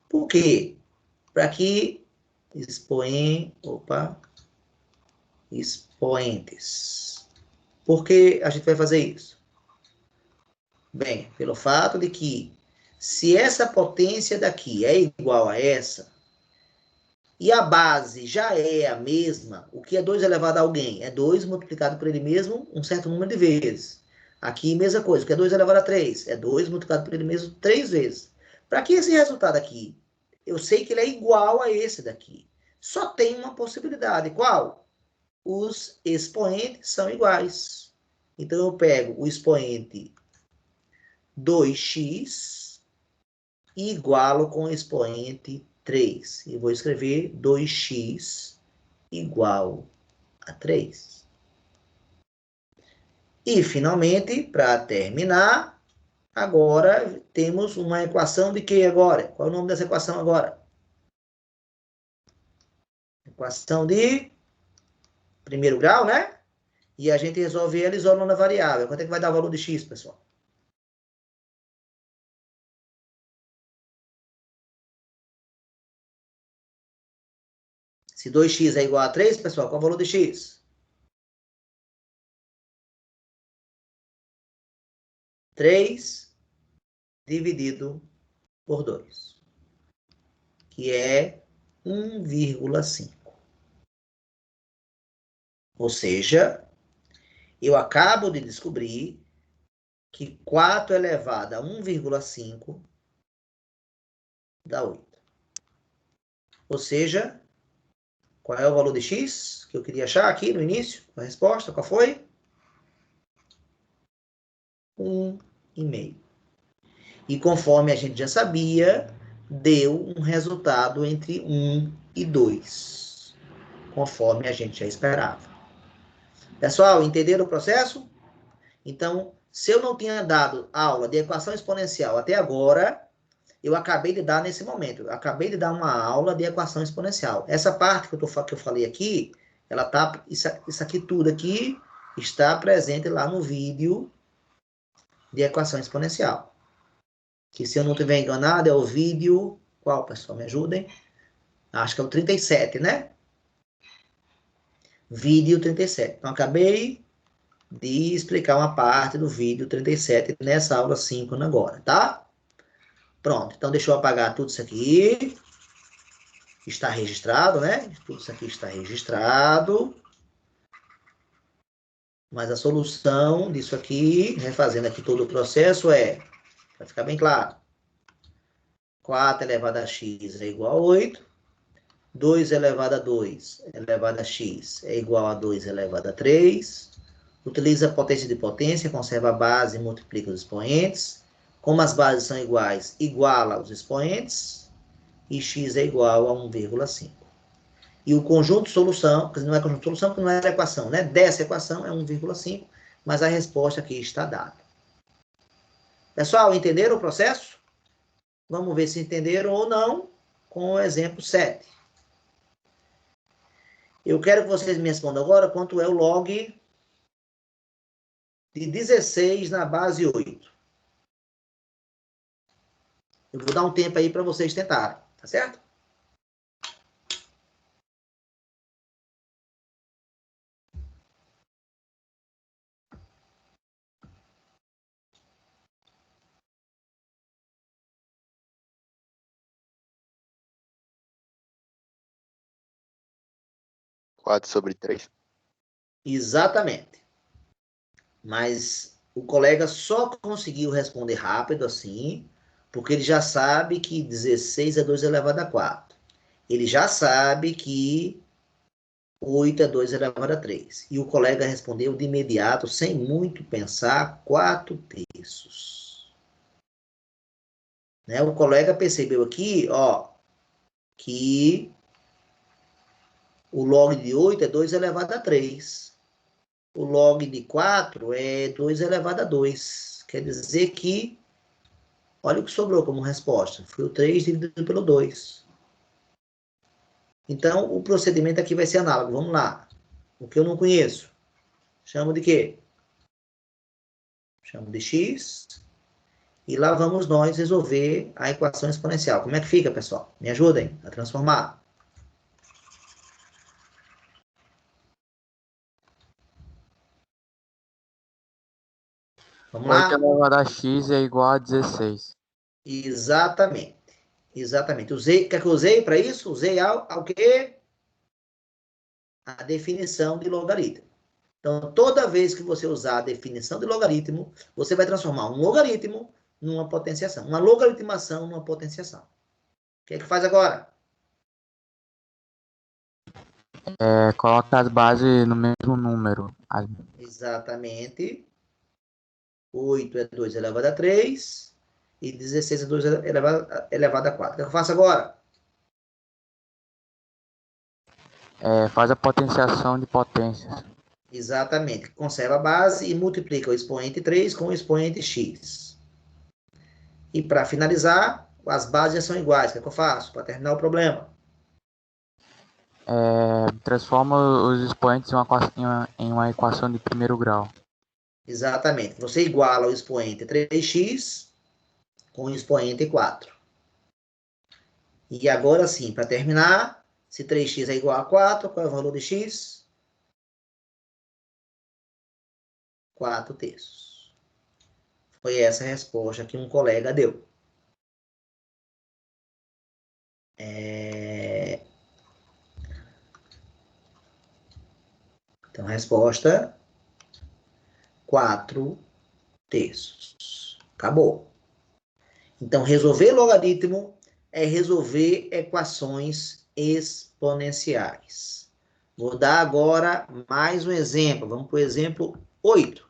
Por quê? Para que expoentes. Por que a gente vai fazer isso? Bem, pelo fato de que se essa potência daqui é igual a essa, e a base já é a mesma, o que é 2 elevado a alguém? É 2 multiplicado por ele mesmo um certo número de vezes. Aqui, mesma coisa. O que é 2 elevado a 3? É 2 multiplicado por ele mesmo 3 vezes. Para que esse resultado aqui? Eu sei que ele é igual a esse daqui. Só tem uma possibilidade. Qual? Os expoentes são iguais. Então, eu pego o expoente 2x e igualo com o expoente 3. E vou escrever 2x igual a 3. E, finalmente, para terminar, agora temos uma equação de que agora? Qual é o nome dessa equação agora? Equação de primeiro grau, né? E a gente resolve ela isolando a variável. Quanto é que vai dar o valor de x, pessoal? Se 2x é igual a 3, pessoal, qual é o valor de x? 3 dividido por 2, que é 1,5. Ou seja, eu acabo de descobrir que 4 elevado a 1,5 dá 8. Ou seja, qual é o valor de x que eu queria achar aqui no início? A resposta, qual foi? 1,5. E conforme a gente já sabia, deu um resultado entre 1 e 2, conforme a gente já esperava. Pessoal, entenderam o processo? Então, se eu não tinha dado aula de equação exponencial até agora, eu acabei de dar nesse momento. Eu acabei de dar uma aula de equação exponencial. Essa parte que eu falei aqui, ela tá, isso aqui tudo aqui está presente lá no vídeo de equação exponencial. Que, se eu não estiver enganado, é o vídeo... Qual, pessoal? Me ajudem. Acho que é o 37, né? Vídeo 37. Então, acabei de explicar uma parte do vídeo 37 nessa aula 5 agora, tá? Pronto. Então, deixa eu apagar tudo isso aqui. Está registrado, né? Tudo isso aqui está registrado. Mas a solução disso aqui, refazendo aqui todo o processo, para ficar bem claro, 4 elevado a x é igual a 8. 2 elevado a 2 elevado a x é igual a 2 elevado a 3. Utiliza a potência de potência, conserva a base e multiplica os expoentes. Como as bases são iguais, iguala os expoentes. E x é igual a 1,5. E o conjunto de solução, não é conjunto de solução, porque não é equação, né? Dessa equação é 1,5, mas a resposta aqui está dada. Pessoal, entenderam o processo? Vamos ver se entenderam ou não com o exemplo 7. Eu quero que vocês me respondam agora quanto é o log de 16 na base 8. Eu vou dar um tempo aí para vocês tentarem, tá certo? Quatro sobre 3. Exatamente. Mas o colega só conseguiu responder rápido assim, porque ele já sabe que 16 é 2 elevado a 4. Ele já sabe que 8 é 2 elevado a 3. E o colega respondeu de imediato, sem muito pensar, 4/3. Né? O colega percebeu aqui, ó, que o log de 8 é 2 elevado a 3. O log de 4 é 2 elevado a 2. Quer dizer que, olha o que sobrou como resposta. Foi o 3 dividido pelo 2. Então, o procedimento aqui vai ser análogo. Vamos lá. O que eu não conheço, chamo de quê? Chamo de x. E lá vamos nós resolver a equação exponencial. Como é que fica, pessoal? Me ajudem a transformar. Vamos 8 lá? elevado a x é igual a 16. Exatamente. Exatamente. O que é que eu usei para isso? Usei ao quê? A definição de logaritmo. Então, toda vez que você usar a definição de logaritmo, você vai transformar um logaritmo numa potenciação. Uma logaritmação numa potenciação. O que é que faz agora? Coloca as bases no mesmo número. Exatamente. 8 é 2 elevado a 3. E 16 é 2 elevado a 4. O que eu faço agora? Faz a potenciação de potências. Exatamente. Conserva a base e multiplica o expoente 3 com o expoente x. E para finalizar, as bases já são iguais. O que eu faço para terminar o problema? Transforma os expoentes em uma equação de primeiro grau. Exatamente. Você iguala o expoente 3x com o expoente 4. E agora sim, para terminar, se 3x é igual a 4, qual é o valor de x? 4 terços. Foi essa a resposta que um colega deu. Então, a resposta, 4 terços. Acabou. Então, resolver logaritmo é resolver equações exponenciais. Vou dar agora mais um exemplo. Vamos para o exemplo 8.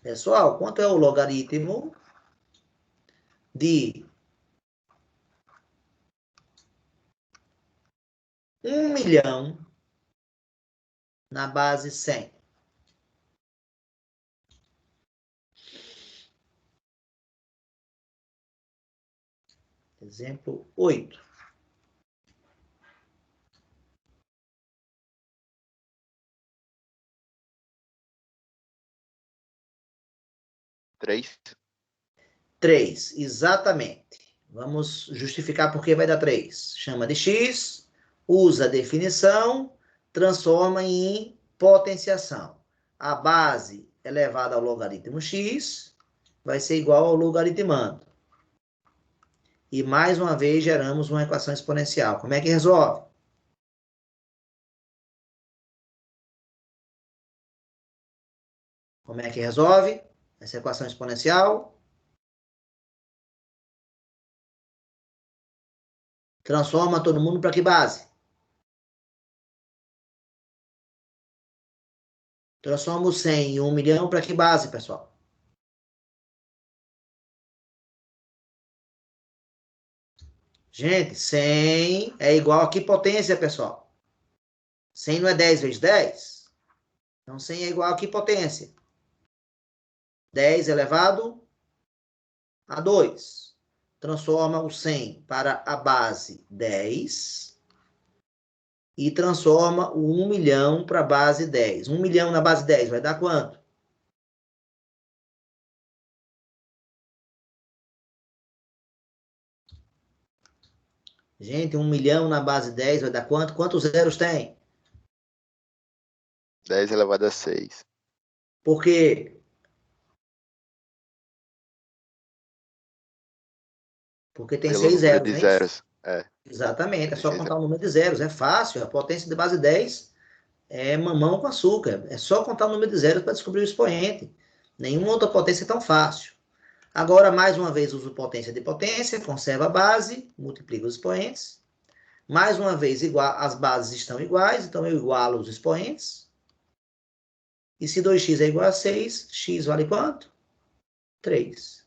Pessoal, quanto é o logaritmo de 1 milhão na base 100? Exemplo 8. 3. 3, exatamente. Vamos justificar por que vai dar 3. Chama de x, usa a definição, transforma em potenciação. A base elevada ao logaritmo x vai ser igual ao logaritmando. E mais uma vez geramos uma equação exponencial. Como é que resolve? Como é que resolve essa equação exponencial? Transforma todo mundo para que base? Transforma o 100 em 1 milhão para que base, pessoal? Gente, 100 é igual a que potência, pessoal? 100 não é 10 vezes 10? Então, 100 é igual a que potência? 10 elevado a 2. Transforma o 100 para a base 10 e transforma o 1 milhão para a base 10. 1 milhão na base 10 vai dar quanto? Gente, 1 milhão na base 10 vai dar quanto? Quantos zeros tem? 10 elevado a 6. Por quê? Porque tem Pelo 6 número zeros, de não é isso? zeros. É. Exatamente, é Tem só 6 contar o zeros. número de zeros. É fácil, a potência de base 10 é mamão com açúcar. É só contar o número de zeros para descobrir o expoente. Nenhuma outra potência é tão fácil. Agora, mais uma vez, uso potência de potência, conserva a base, multiplica os expoentes. Mais uma vez, as bases estão iguais, então eu igualo os expoentes. E se 2x é igual a 6, x vale quanto? 3.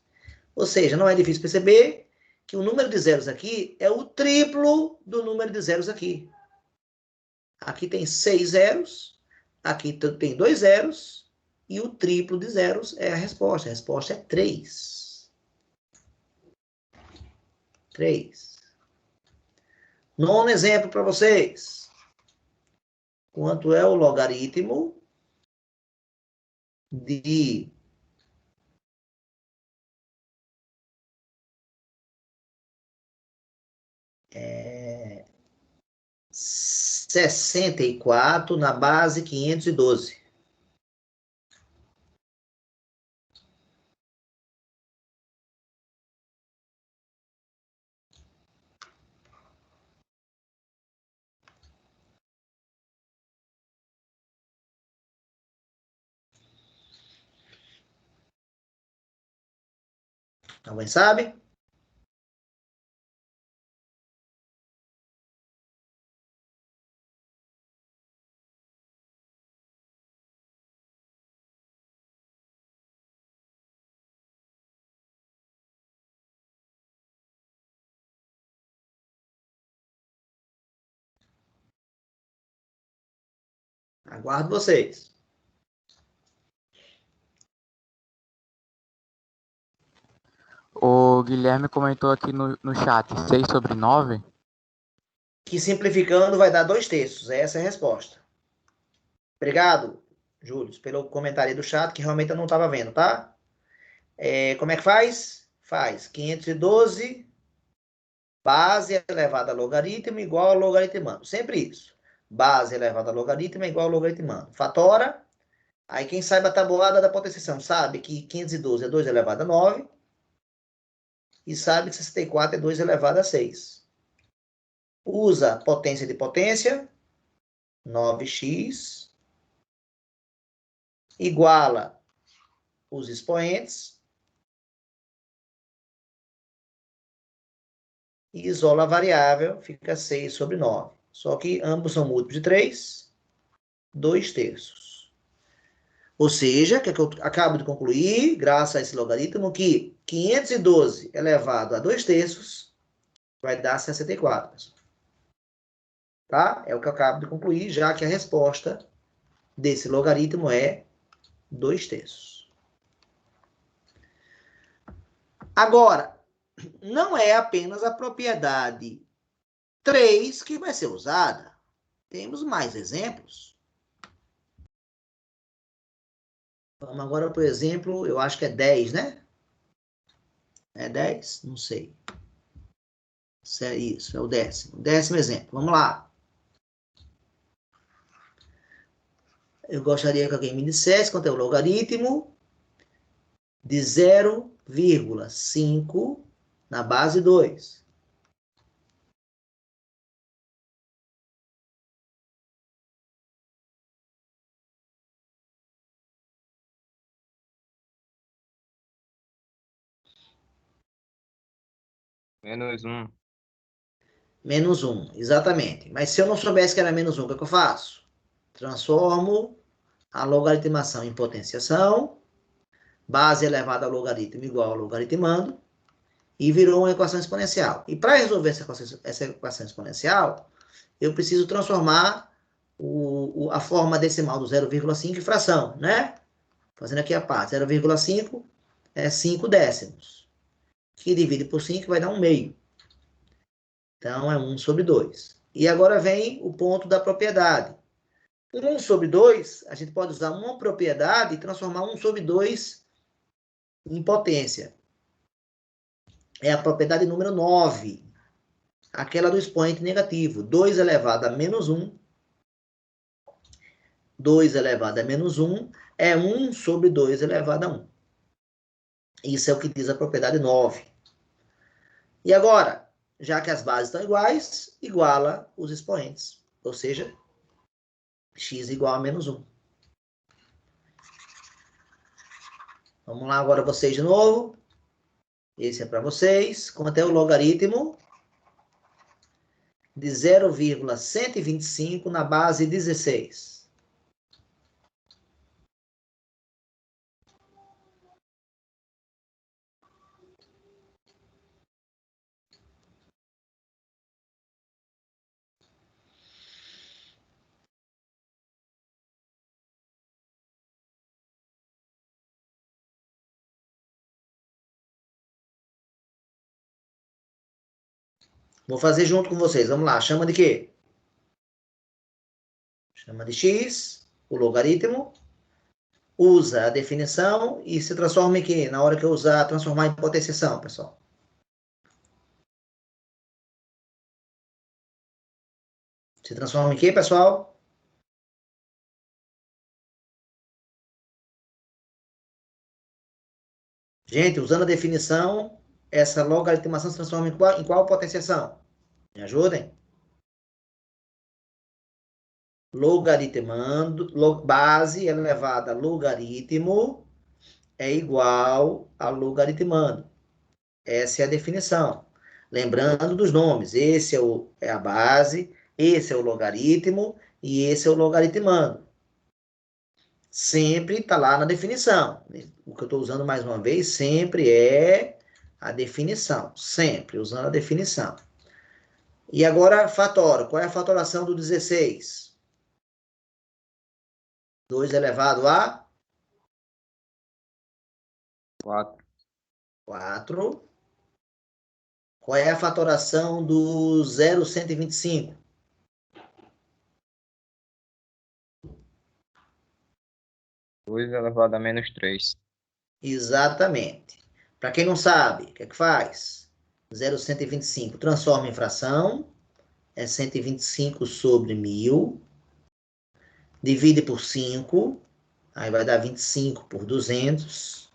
Ou seja, não é difícil perceber que o número de zeros aqui é o triplo do número de zeros aqui. Aqui tem 6 zeros, aqui tem 2 zeros, e o triplo de zeros é a resposta. A resposta é 3. 3. Nono exemplo para vocês. Quanto é o logaritmo de 64 na base 512? Alguém sabe? Aguardo vocês. O Guilherme comentou aqui no chat 6/9. Que simplificando vai dar 2/3. Essa é a resposta. Obrigado, Júlio, pelo comentário aí do chat, que realmente eu não estava vendo, tá? Como é que faz? Faz 512 base elevada a logaritmo igual a logaritmando. Sempre isso. Base elevada a logaritmo é igual a logaritmando. Fatora. Aí quem sabe a tabuada da potenciação sabe que 512 é 2 elevado a 9. E sabe que 64 é 2 elevado a 6. Usa potência de potência. 9x iguala os expoentes e isola a variável, fica 6/9. Só que ambos são múltiplos de 3, 2/3. Ou seja, que eu acabo de concluir, graças a esse logaritmo, que 512 elevado a 2/3 vai dar 64, pessoal. Tá? É o que eu acabo de concluir, já que a resposta desse logaritmo é 2/3. Agora, não é apenas a propriedade 3 que vai ser usada. Temos mais exemplos. Vamos agora para o exemplo, eu acho que é 10, né? É 10? Não sei. Isso, é o 10º. 10º exemplo. Vamos lá. Eu gostaria que alguém me dissesse quanto é o logaritmo de 0,5 na base 2. -1. Menos 1, exatamente. Mas se eu não soubesse que era menos 1, o que é que eu faço? Transformo a logaritmação em potenciação, base elevada ao logaritmo igual ao logaritmando, e virou uma equação exponencial. E para resolver essa equação exponencial, eu preciso transformar a forma decimal do 0,5 em fração, né? Fazendo aqui a parte, 0,5 é 5 décimos, que divide por 5 vai dar 1 meio. Então, é 1/2. E agora vem o ponto da propriedade. Por 1/2, a gente pode usar uma propriedade e transformar 1/2 em potência. É a propriedade número 9. Aquela do expoente negativo. 2 elevado a menos 1. 2 elevado a menos 1 é 1/2 elevado a 1. Isso é o que diz a propriedade 9. E agora, já que as bases estão iguais, iguala os expoentes. Ou seja, x igual a menos 1. Vamos lá agora vocês de novo. Esse é para vocês. Quanto é o logaritmo de 0,125 na base 16? Vou fazer junto com vocês. Vamos lá. Chama de quê? Chama de x, o logaritmo. Usa a definição e se transforma em quê? Na hora que eu usar, transformar em potenciação, pessoal. Se transforma em quê, pessoal? Gente, usando a definição, essa logaritmação se transforma em qual potenciação? Me ajudem? Logaritmando, base elevada a logaritmo é igual a logaritmando. Essa é a definição. Lembrando dos nomes. Esse é a base, esse é o logaritmo e esse é o logaritmando. Sempre está lá na definição. O que eu estou usando mais uma vez sempre é a definição. Sempre usando a definição. E agora, fatora. Qual é a fatoração do 16? 2 elevado a 4. 4. Qual é a fatoração do 0,125? 2 elevado a menos 3. Exatamente. Para quem não sabe, o que é que faz? 0,125 transforma em fração. É 125 sobre 1000. Divide por 5. Aí vai dar 25 por 200.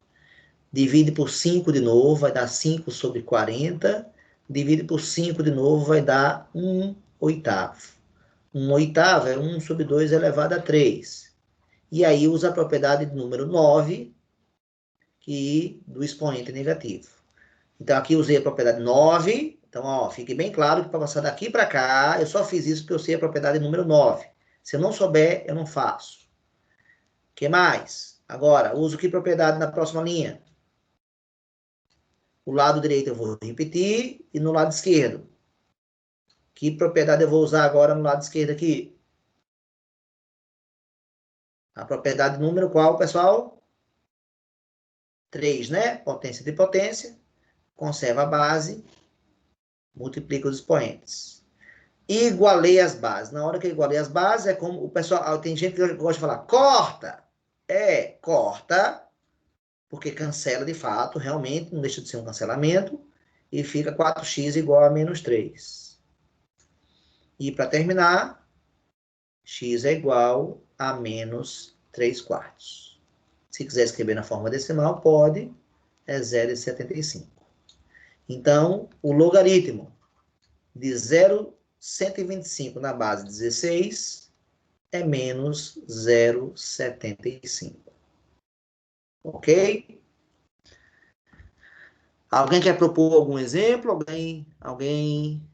Divide por 5 de novo, vai dar 5 sobre 40. Divide por 5 de novo, vai dar 1 oitavo. 1 oitavo é 1 sobre 2 elevado a 3. E aí usa a propriedade de número 9, do expoente negativo. Então, aqui usei a propriedade 9. Então, ó, fique bem claro que para passar daqui para cá, eu só fiz isso porque eu sei a propriedade número 9. Se eu não souber, eu não faço. O que mais? Agora, uso que propriedade na próxima linha? O lado direito eu vou repetir e no lado esquerdo. Que propriedade eu vou usar agora no lado esquerdo aqui? A propriedade número qual, pessoal? 3, né? Potência de potência. Conserva a base. Multiplica os expoentes. Igualei as bases. Na hora que eu igualei as bases, é como o pessoal... Tem gente que gosta de falar, corta. Corta. Porque cancela de fato, realmente, não deixa de ser um cancelamento. E fica 4x igual a menos 3. E para terminar, x é igual a menos 3 quartos. Se quiser escrever na forma decimal, pode. É 0,75. Então, o logaritmo de 0,125 na base 16 é menos 0,75. Ok? Alguém quer propor algum exemplo? Alguém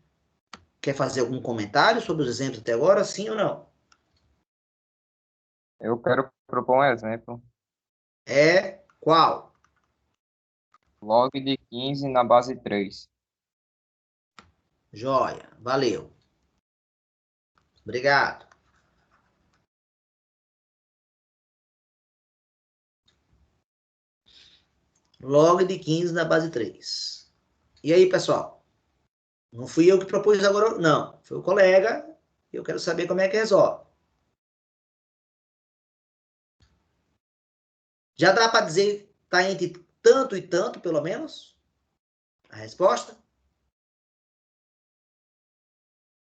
quer fazer algum comentário sobre os exemplos até agora? Sim ou não? Eu quero propor um exemplo. É qual? Log de 15 na base 3. Joia. Valeu. Obrigado. Log de 15 na base 3. E aí, pessoal? Não fui eu que propus agora, não. Foi o colega. Eu quero saber como é que resolve. Já dá para dizer, está entre tanto e tanto, pelo menos? A resposta?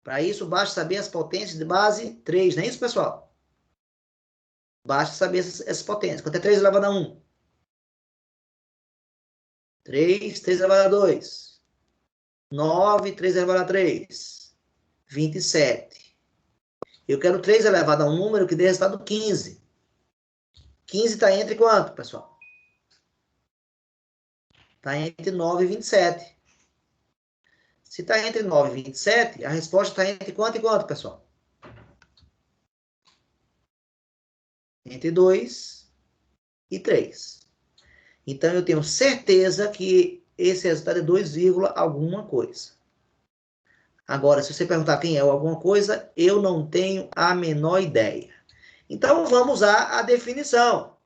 Para isso, basta saber as potências de base 3, não é isso, pessoal? Basta saber essas potências. Quanto é 3 elevado a 1? 3 elevado a 2. 9, 3 elevado a 3. 27. Eu quero 3 elevado a um número que dê resultado 15. 15 está entre quanto, pessoal? Está entre 9 e 27. Se está entre 9 e 27, a resposta está entre quanto e quanto, pessoal? Entre 2 e 3. Então, eu tenho certeza que esse resultado é 2, alguma coisa. Agora, se você perguntar quem é ou alguma coisa, eu não tenho a menor ideia. Então, vamos usar a definição.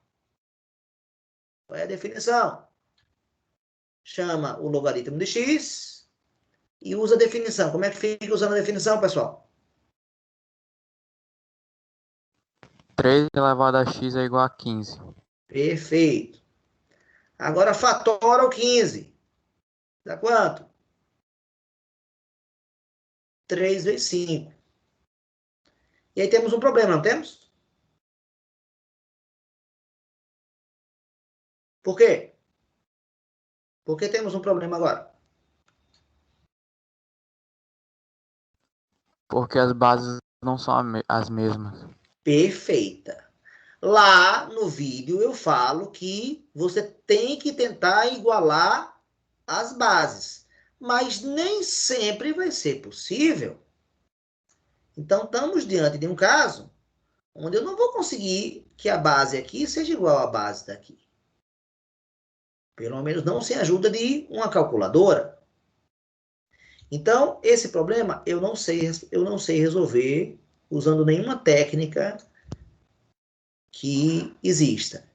Qual é a definição? Chama o logaritmo de x e usa a definição. Como é que fica usando a definição, pessoal? 3 elevado a x é igual a 15. Perfeito. Agora, fatora o 15. Dá quanto? 3 vezes 5. E aí temos um problema, não temos? Por quê? Por que temos um problema agora? Porque as bases não são as mesmas. Perfeita. Lá no vídeo eu falo que você tem que tentar igualar as bases, mas nem sempre vai ser possível. Então, estamos diante de um caso onde eu não vou conseguir que a base aqui seja igual à base daqui. Pelo menos não sem a ajuda de uma calculadora. Então, esse problema eu não sei resolver usando nenhuma técnica que exista.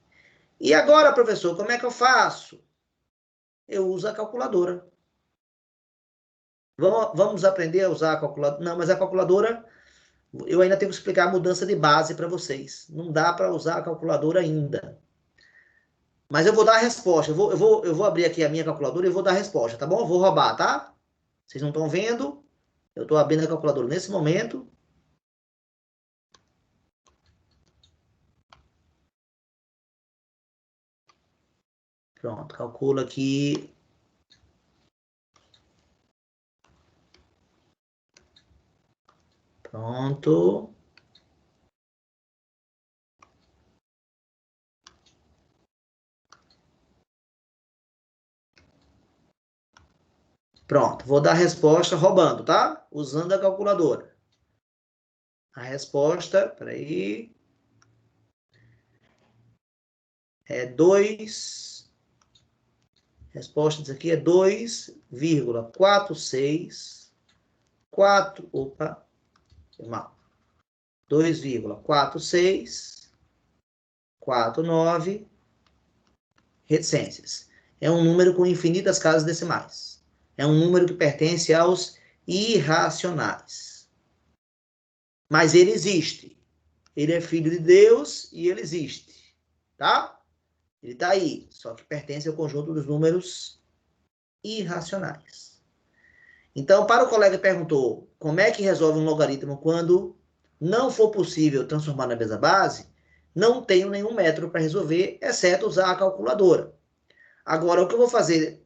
E agora, professor, como é que eu faço? Eu uso a calculadora. Vamos aprender a usar a calculadora? Não, mas a calculadora, eu ainda tenho que explicar a mudança de base para vocês. Não dá para usar a calculadora ainda. Mas eu vou dar a resposta. Eu vou abrir aqui a minha calculadora e vou dar a resposta, tá bom? Eu vou roubar, tá? Vocês não estão vendo? Eu estou abrindo a calculadora nesse momento. Pronto, calcula aqui. Pronto. Pronto, vou dar a resposta roubando, tá? Usando a calculadora. A resposta, peraí, é 2. Resposta disso aqui é 2,46. 4, opa, mal. 2,4649 reticências. É um número com infinitas casas decimais. É um número que pertence aos irracionais. Mas ele existe. Ele é filho de Deus e ele existe. Tá? Ele está aí. Só que pertence ao conjunto dos números irracionais. Então, para o colega que perguntou como é que resolve um logaritmo quando não for possível transformar na mesa base, não tenho nenhum método para resolver, exceto usar a calculadora. Agora, o que eu vou fazer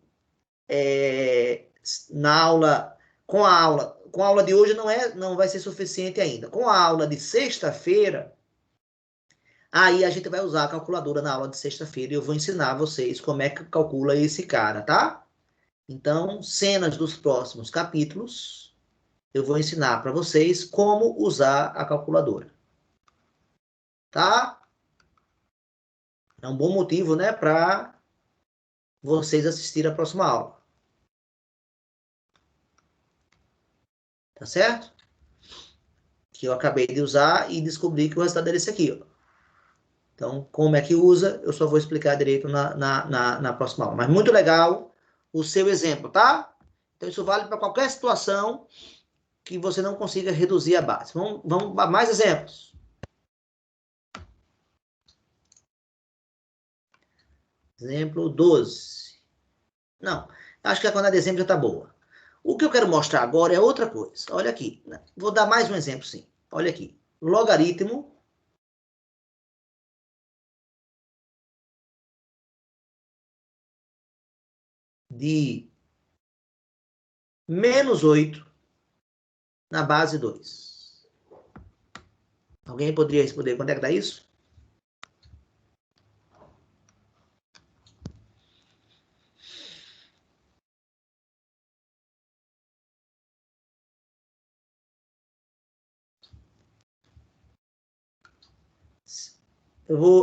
na aula, com a aula de hoje não vai ser suficiente ainda. Com a aula de sexta-feira, aí a gente vai usar a calculadora na aula de sexta-feira e eu vou ensinar vocês como é que calcula esse cara, tá? Então, cenas dos próximos capítulos, eu vou ensinar para vocês como usar a calculadora. Tá? É um bom motivo, né, para vocês assistirem a próxima aula. Tá certo? Que eu acabei de usar e descobri que o resultado é esse aqui, ó. Então, como é que usa, eu só vou explicar direito na próxima aula. Mas muito legal o seu exemplo, tá? Então, isso vale para qualquer situação que você não consiga reduzir a base. Vamos para mais exemplos. Exemplo 12. Não, acho que a quantidade de exemplo já está boa. O que eu quero mostrar agora é outra coisa. Olha aqui. Vou dar mais um exemplo, sim. Olha aqui. Logaritmo de -8 na base 2. Alguém poderia responder quanto é que dá isso?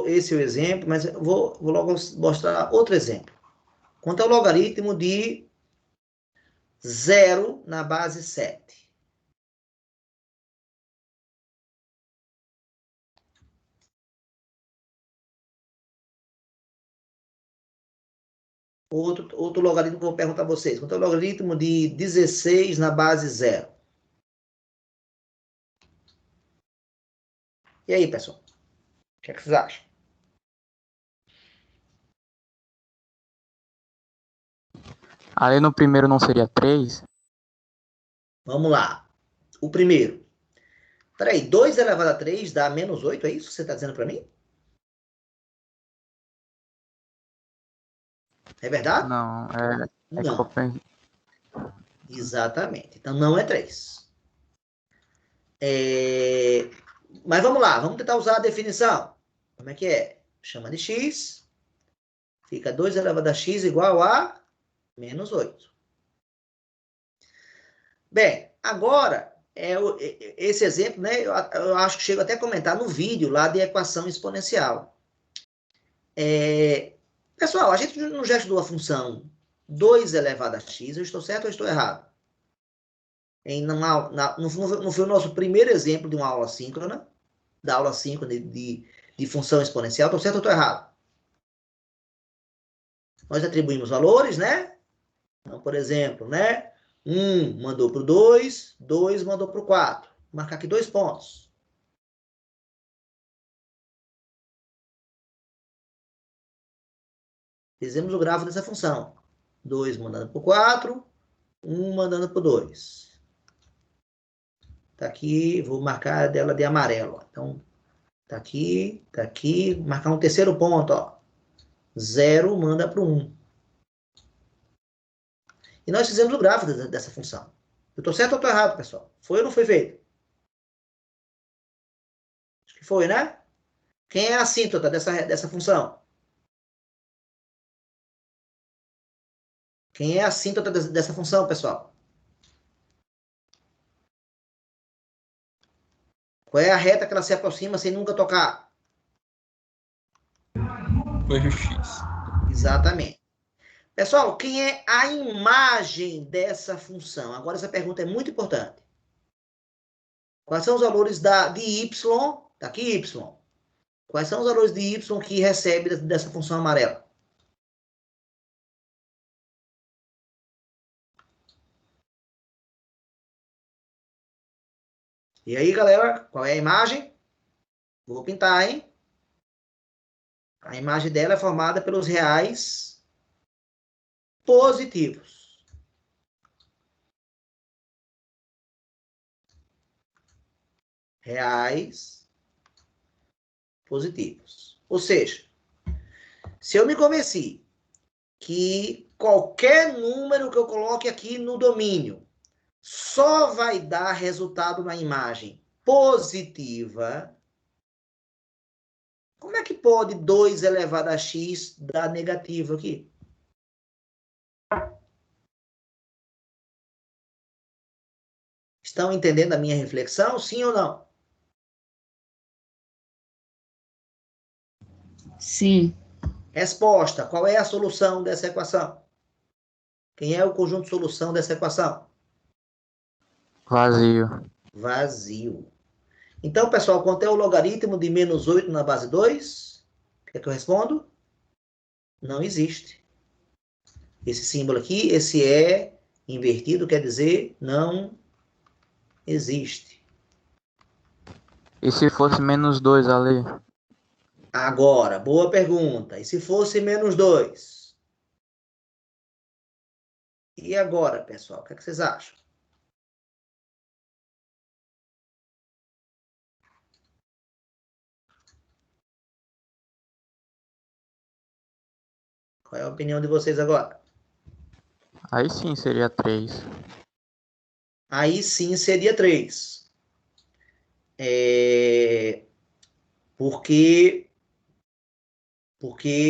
Esse é o exemplo, mas eu vou logo mostrar outro exemplo. Quanto ao logaritmo de 0 na base 7? Outro logaritmo que eu vou perguntar a vocês. Quanto ao logaritmo de 16 na base 0? E aí, pessoal? O que é que vocês acham? Ali no primeiro não seria 3? Vamos lá. O primeiro. Peraí, 2 elevado a 3 dá -8, é isso que você está dizendo para mim? É verdade? Não, é que eu Não. pensei. Exatamente. Então, não é 3. Mas vamos lá, vamos tentar usar a definição. Como é que é? Chama de x. Fica 2 elevado a x igual a -8. Bem, agora, esse exemplo, né, eu acho que chego até a comentar no vídeo lá de equação exponencial. Pessoal, a gente não já estudou a função 2 elevado a x, eu estou certo ou estou errado? Não foi o nosso primeiro exemplo de uma aula síncrona, da aula síncrona de de função exponencial. Estou certo ou estou errado? Nós atribuímos valores, né? Então, por exemplo, né? 1 mandou para o 2, 2 mandou para o 4. Vou marcar aqui 2 pontos. Fizemos o gráfico dessa função. 2 mandando para o 4, 1 mandando para o 2. Tá aqui, vou marcar dela de amarelo. Então, tá aqui, vou marcar um terceiro ponto, ó. 0 manda para o 1. E nós fizemos o gráfico dessa função. Eu estou certo ou estou errado, pessoal? Foi ou não foi feito? Acho que foi, né? Quem é a assíntota dessa função? Quem é a assíntota dessa função, pessoal? Qual é a reta que ela se aproxima sem nunca tocar? Foi o X. Exatamente. Pessoal, quem é a imagem dessa função? Agora essa pergunta é muito importante. Quais são os valores de y? Tá aqui y. Quais são os valores de y que recebe dessa função amarela? E aí, galera, qual é a imagem? Vou pintar, hein? A imagem dela é formada pelos reais positivos. Reais positivos. Ou seja, se eu me convenci que qualquer número que eu coloque aqui no domínio só vai dar resultado na imagem positiva, como é que pode 2 elevado a x dar negativo aqui? Estão entendendo a minha reflexão, sim ou não? Sim. Resposta, qual é a solução dessa equação? Quem é o conjunto de solução dessa equação? Vazio. Vazio. Então, pessoal, quanto é o logaritmo de menos 8 na base 2? O que é que eu respondo? Não existe. Esse símbolo aqui, esse é invertido, quer dizer não existe. E se fosse menos 2 ali? Agora, boa pergunta. E se fosse menos 2? E agora, pessoal, o que é que vocês acham? Qual é a opinião de vocês agora? Aí sim seria 3. Aí sim seria 3. Porque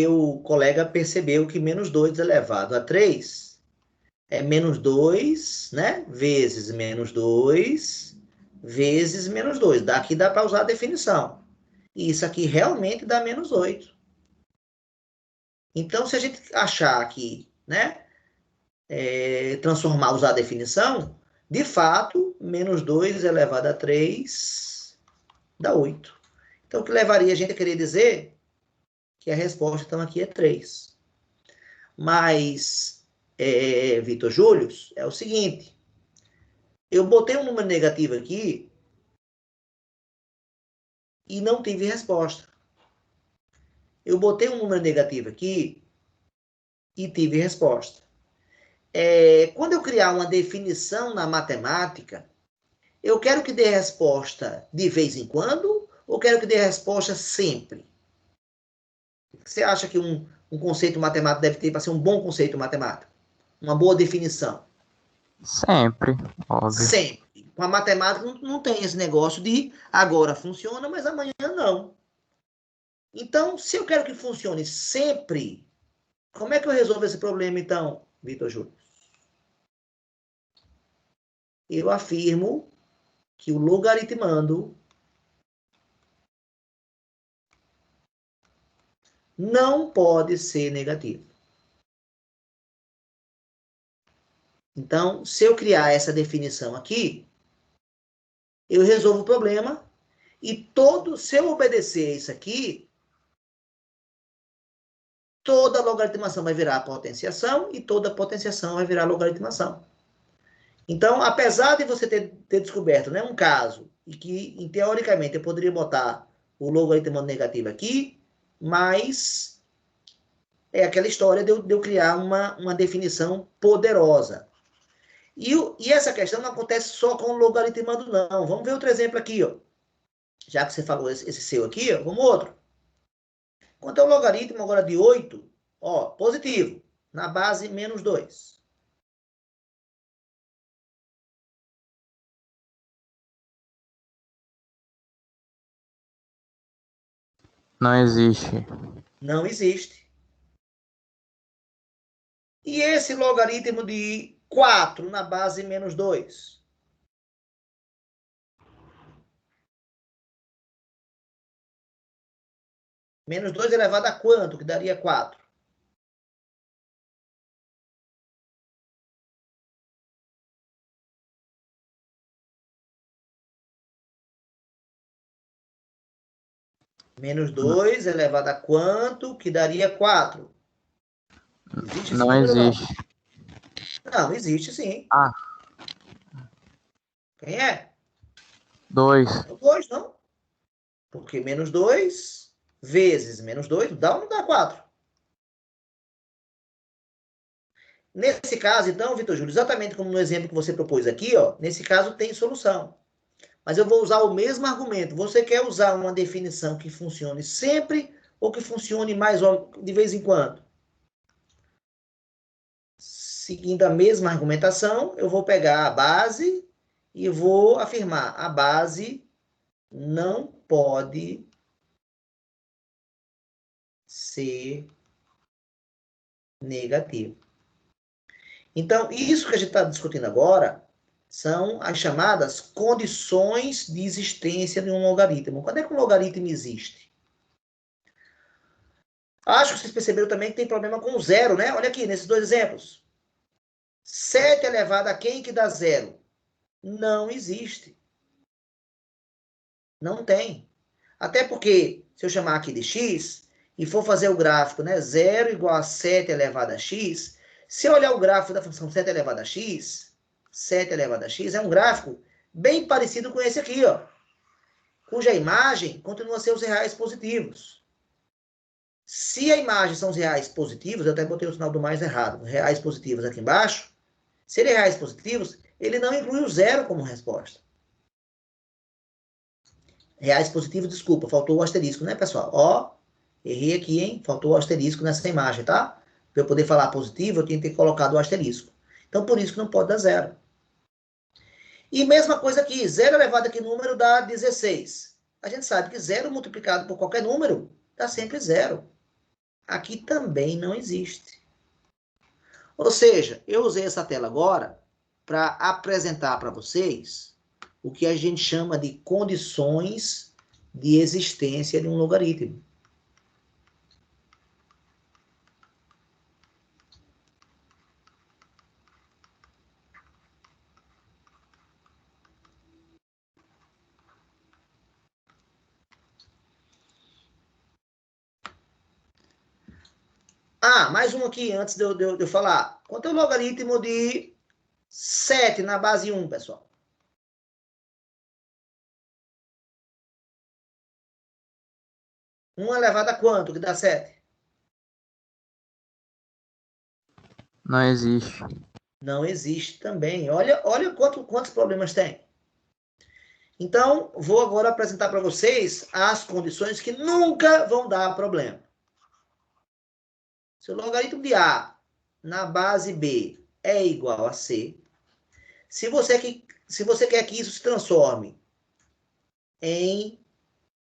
o colega percebeu que menos 2 elevado a 3 é menos 2, né? Vezes menos 2, vezes menos 2. Daqui dá para usar a definição. E isso aqui realmente dá menos 8. Então, se a gente achar aqui, né? Transformar, usar a definição, de fato, menos 2 elevado a 3 dá 8. Então, o que levaria a gente a querer dizer que a resposta, então, aqui é 3. Mas, Vitor Júlio, é o seguinte, eu botei um número negativo aqui e não tive resposta. Eu botei um número negativo aqui e tive resposta. Quando eu criar uma definição na matemática, eu quero que dê resposta de vez em quando ou quero que dê resposta sempre? Você acha que um conceito matemático deve ter para ser um bom conceito matemático? Uma boa definição? Sempre, óbvio. Sempre. Com a matemática não tem esse negócio de agora funciona, mas amanhã não. Então, se eu quero que funcione sempre, como é que eu resolvo esse problema, então, Vitor Júlio? Eu afirmo que o logaritmando não pode ser negativo. Então, se eu criar essa definição aqui, eu resolvo o problema E se eu obedecer isso aqui, toda logaritmação vai virar potenciação e toda potenciação vai virar logaritmação. Então, apesar de você ter descoberto, né, um caso e que, teoricamente, eu poderia botar o logaritmo negativo aqui, mas é aquela história de eu criar uma definição poderosa. E essa questão não acontece só com o logaritmando, não. Vamos ver outro exemplo aqui, ó. Já que você falou esse seu aqui, ó, vamos outro. Quanto é o logaritmo agora de 8? Ó, positivo, na base menos 2. Não existe. Não existe. E esse logaritmo de 4 na base menos 2? Menos 2 elevado a quanto? Que daria 4? Menos 2 elevado a quanto? Que daria 4? Existe esse Não número ou não? existe. Não, existe sim. Ah, Quem é? 2. É o 2, não? Porque menos 2 vezes menos 2 dá ou não dá 4? Nesse caso, então, Vitor Júlio, exatamente como no exemplo que você propôs aqui, ó, nesse caso tem solução. Mas eu vou usar o mesmo argumento. Você quer usar uma definição que funcione sempre ou que funcione mais de vez em quando? Seguindo a mesma argumentação, eu vou pegar a base e vou afirmar: a base não pode ser negativa. Então, isso que a gente está discutindo agora são as chamadas condições de existência de um logaritmo. Quando é que um logaritmo existe? Acho que vocês perceberam também que tem problema com o zero, né? Olha aqui, nesses dois exemplos. 7 elevado a quem que dá zero? Não existe. Não tem. Até porque, se eu chamar aqui de x e for fazer o gráfico, né? 0 igual a 7 elevado a x, se eu olhar o gráfico da função 7 elevado a x, 7 elevado a x é um gráfico bem parecido com esse aqui, ó, cuja imagem continua a ser os reais positivos. Se a imagem são os reais positivos, eu até botei o sinal do mais errado, reais positivos aqui embaixo, se ele é reais positivos, ele não inclui o zero como resposta. Reais positivos, desculpa, faltou o asterisco, né, pessoal? Ó, errei aqui, hein? Faltou o asterisco nessa imagem, tá? Para eu poder falar positivo, eu tinha que ter colocado o asterisco. Então, por isso que não pode dar zero. E mesma coisa aqui, 0 elevado a que número dá 16. A gente sabe que 0 multiplicado por qualquer número dá sempre 0. Aqui também não existe. Ou seja, eu usei essa tela agora para apresentar para vocês o que a gente chama de condições de existência de um logaritmo. Ah, mais um aqui antes de eu falar. Quanto é o logaritmo de 7 na base 1, pessoal? Um elevado a quanto que dá 7? Não existe. Não existe também. Olha quantos problemas tem. Então, vou agora apresentar para vocês as condições que nunca vão dar problema. Se o logaritmo de A na base B é igual a C, se você quer que isso se transforme em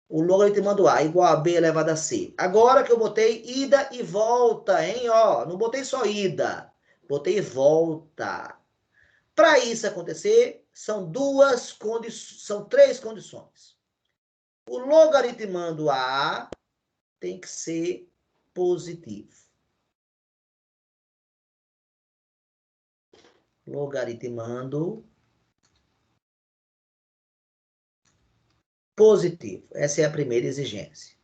o logaritmo do A igual a B elevado a C. Agora que eu botei ida e volta, hein? Ó, não botei só ida, botei volta. Para isso acontecer, são três condições. O logaritmando A tem que ser positivo. Logaritmando positivo. Essa é a primeira exigência.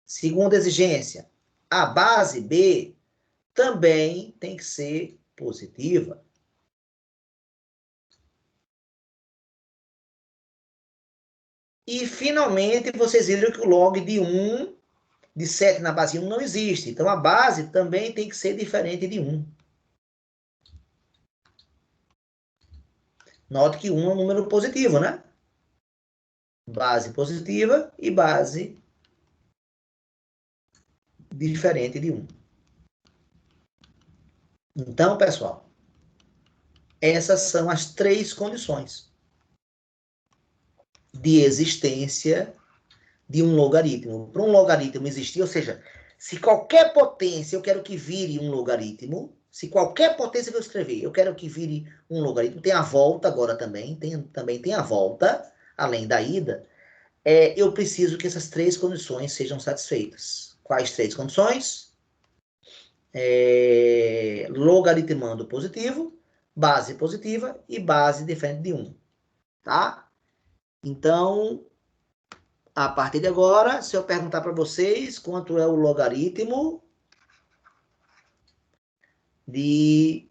Segunda exigência, a base B também tem que ser positiva. E, finalmente, vocês viram que o log de 1, de 7 na base 1 não existe. Então, a base também tem que ser diferente de 1. Note que 1 é um número positivo, né? Base positiva e base diferente de 1. Então, pessoal, essas são as 3 condições de existência de um logaritmo. Para um logaritmo existir, ou seja, se qualquer potência eu quero que vire um logaritmo, se qualquer potência que eu escrever eu quero que vire um logaritmo, tem a volta agora também, também tem a volta, além da ida, eu preciso que essas 3 condições sejam satisfeitas. Quais 3 condições? Logaritmando positivo, base positiva e base diferente de 1. Tá? Então, a partir de agora, se eu perguntar para vocês quanto é o logaritmo de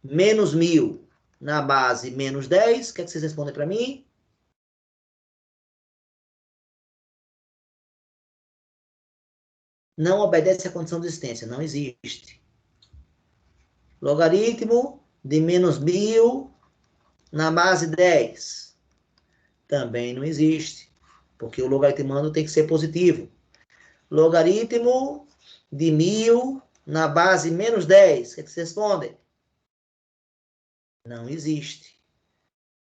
menos 1000 na base menos 10, o que é que vocês respondem para mim? Não obedece à condição de existência, não existe. Logaritmo de menos 1000 na base 10, também não existe, porque o logaritmando tem que ser positivo. Logaritmo de 1000 na base menos 10, o que é que vocês respondem? Não existe.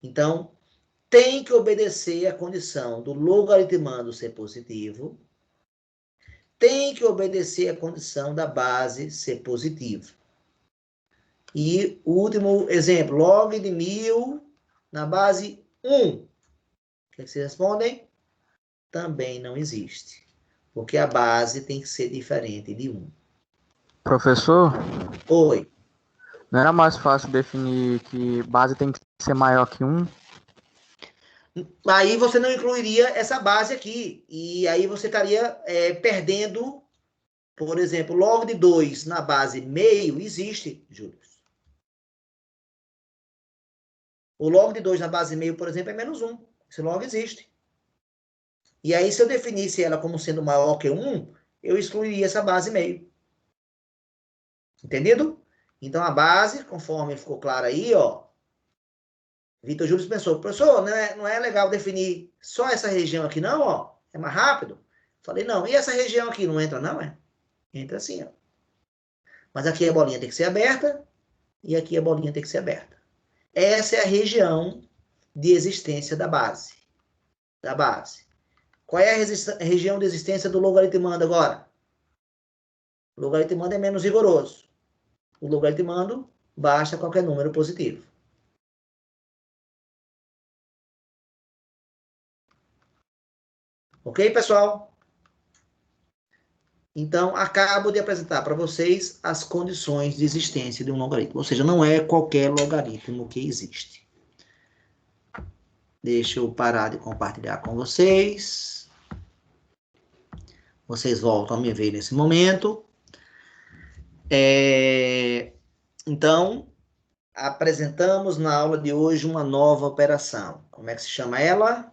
Então, tem que obedecer à condição do logaritmando ser positivo, tem que obedecer à condição da base ser positiva. E o último exemplo, log de 1000 na base 1. O que vocês respondem? Também não existe, porque a base tem que ser diferente de 1. Professor, Oi. não era mais fácil definir que base tem que ser maior que 1? Aí você não incluiria essa base aqui. E aí você estaria perdendo, por exemplo, log de 2 na base meio existe, Júlio. O log de 2 na base meio, por exemplo, é menos 1. Esse log existe. E aí, se eu definisse ela como sendo maior que 1, eu excluiria essa base meio. Entendido? Então, a base, conforme ficou claro aí, ó, Vitor Júlio pensou, professor, não é legal definir só essa região aqui não, ó? É mais rápido? Falei, não. E essa região aqui não entra não, é? Entra assim, ó. Mas aqui a bolinha tem que ser aberta e aqui a bolinha tem que ser aberta. Essa é a região de existência da base. Da base. Qual é a região de existência do logaritmando agora? O logaritmando é menos rigoroso. O logaritmando basta qualquer número positivo. Ok, pessoal? Então, acabo de apresentar para vocês as condições de existência de um logaritmo. Ou seja, não é qualquer logaritmo que existe. Deixa eu parar de compartilhar com vocês. Vocês voltam a me ver nesse momento. Então, apresentamos na aula de hoje uma nova operação. Como é que se chama ela?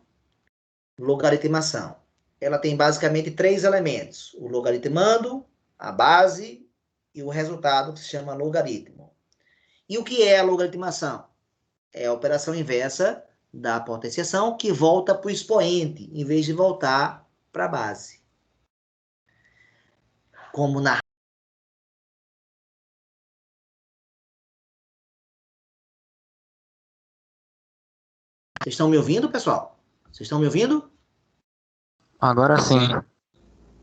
Logaritmação. Ela tem basicamente 3 elementos. O logaritmando, a base e o resultado, que se chama logaritmo. E o que é a logaritmação? É a operação inversa da potenciação que volta para o expoente, em vez de voltar para a base. Como na... Vocês estão me ouvindo, pessoal? Vocês estão me ouvindo? Agora sim.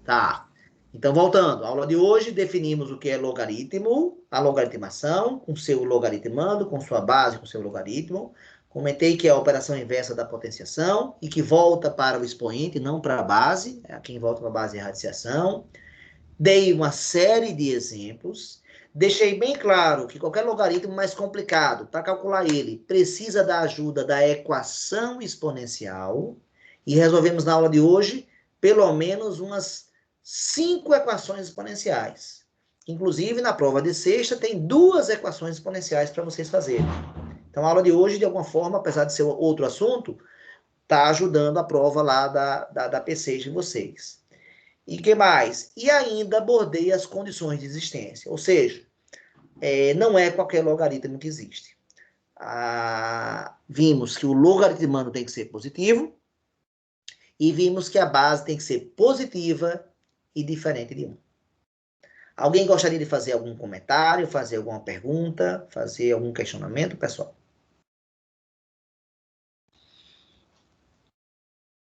Tá. Então, voltando. A aula de hoje, definimos o que é logaritmo, a logaritmação, com seu logaritmando, com sua base, com seu logaritmo. Comentei que é a operação inversa da potenciação e que volta para o expoente, não para a base. Quem volta para a base é a radiciação. Dei uma série de exemplos. Deixei bem claro que qualquer logaritmo mais complicado, para calcular ele, precisa da ajuda da equação exponencial. E resolvemos na aula de hoje pelo menos umas 5 equações exponenciais. Inclusive, na prova de sexta, tem 2 equações exponenciais para vocês fazerem. Então, a aula de hoje, de alguma forma, apesar de ser outro assunto, está ajudando a prova lá da P6 de vocês. E que mais? E ainda abordei as condições de existência, ou seja, não é qualquer logaritmo que existe. Vimos que o logaritmano tem que ser positivo e vimos que a base tem que ser positiva e diferente de 1. Alguém gostaria de fazer algum comentário, fazer alguma pergunta, fazer algum questionamento, pessoal?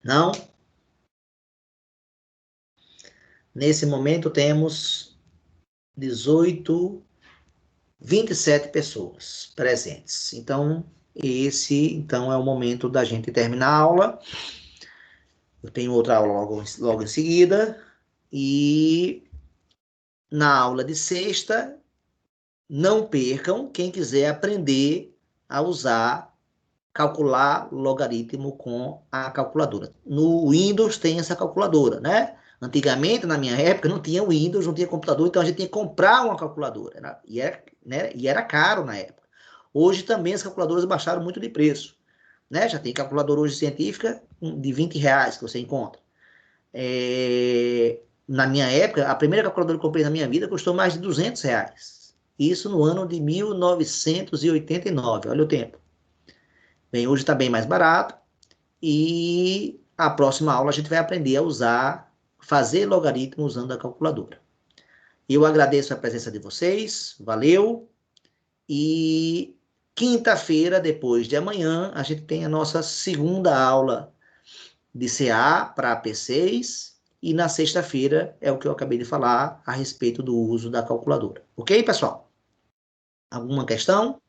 Não? Nesse momento temos 27 pessoas presentes. Então, esse é o momento da gente terminar a aula. Eu tenho outra aula logo em seguida. E na aula de sexta, não percam, quem quiser aprender a calcular logaritmo com a calculadora. No Windows tem essa calculadora, né? Antigamente, na minha época, não tinha Windows, não tinha computador, então a gente tinha que comprar uma calculadora, né? E era caro na época. Hoje também as calculadoras baixaram muito de preço, né? Já tem calculadora hoje científica de R$ 20 que você encontra. Na minha época, a primeira calculadora que eu comprei na minha vida custou mais de R$ 200. Isso no ano de 1989, olha o tempo. Bem, hoje está bem mais barato e a próxima aula a gente vai aprender a fazer logaritmo usando a calculadora. Eu agradeço a presença de vocês, valeu, e quinta-feira, depois de amanhã, a gente tem a nossa segunda aula de CA para P6 e na sexta-feira é o que eu acabei de falar a respeito do uso da calculadora. Ok, pessoal? Alguma questão?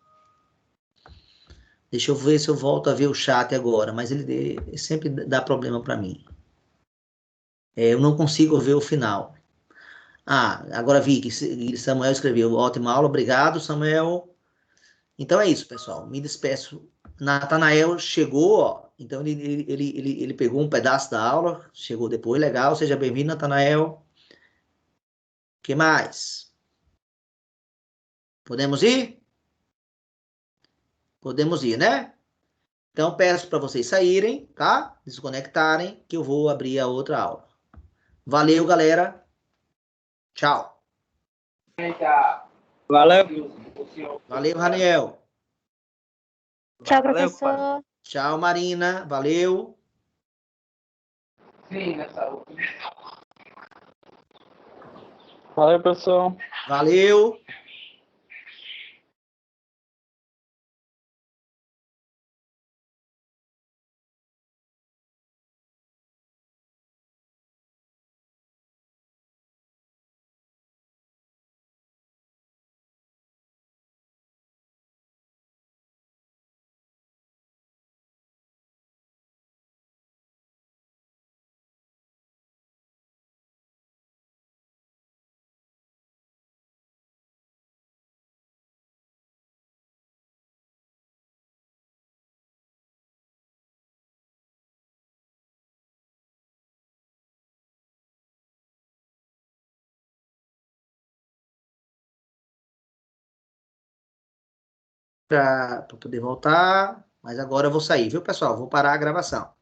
Deixa eu ver se eu volto a ver o chat agora, mas ele sempre dá problema para mim. Eu não consigo ver o final. Agora vi que Samuel escreveu. Ótima aula, obrigado, Samuel. Então é isso, pessoal. Me despeço. Natanael chegou, ó. Então ele pegou um pedaço da aula, chegou depois, legal. Seja bem-vindo, Natanael. O que mais? Podemos ir? Podemos ir, né? Então, peço para vocês saírem, tá? Desconectarem, que eu vou abrir a outra aula. Valeu, galera. Tchau. Valeu. Valeu, Raniel. Tchau, Valeu, professor. Tchau, Marina. Valeu. Valeu, professor. Valeu. Para poder voltar. Mas agora eu vou sair, viu, pessoal? Vou parar a gravação.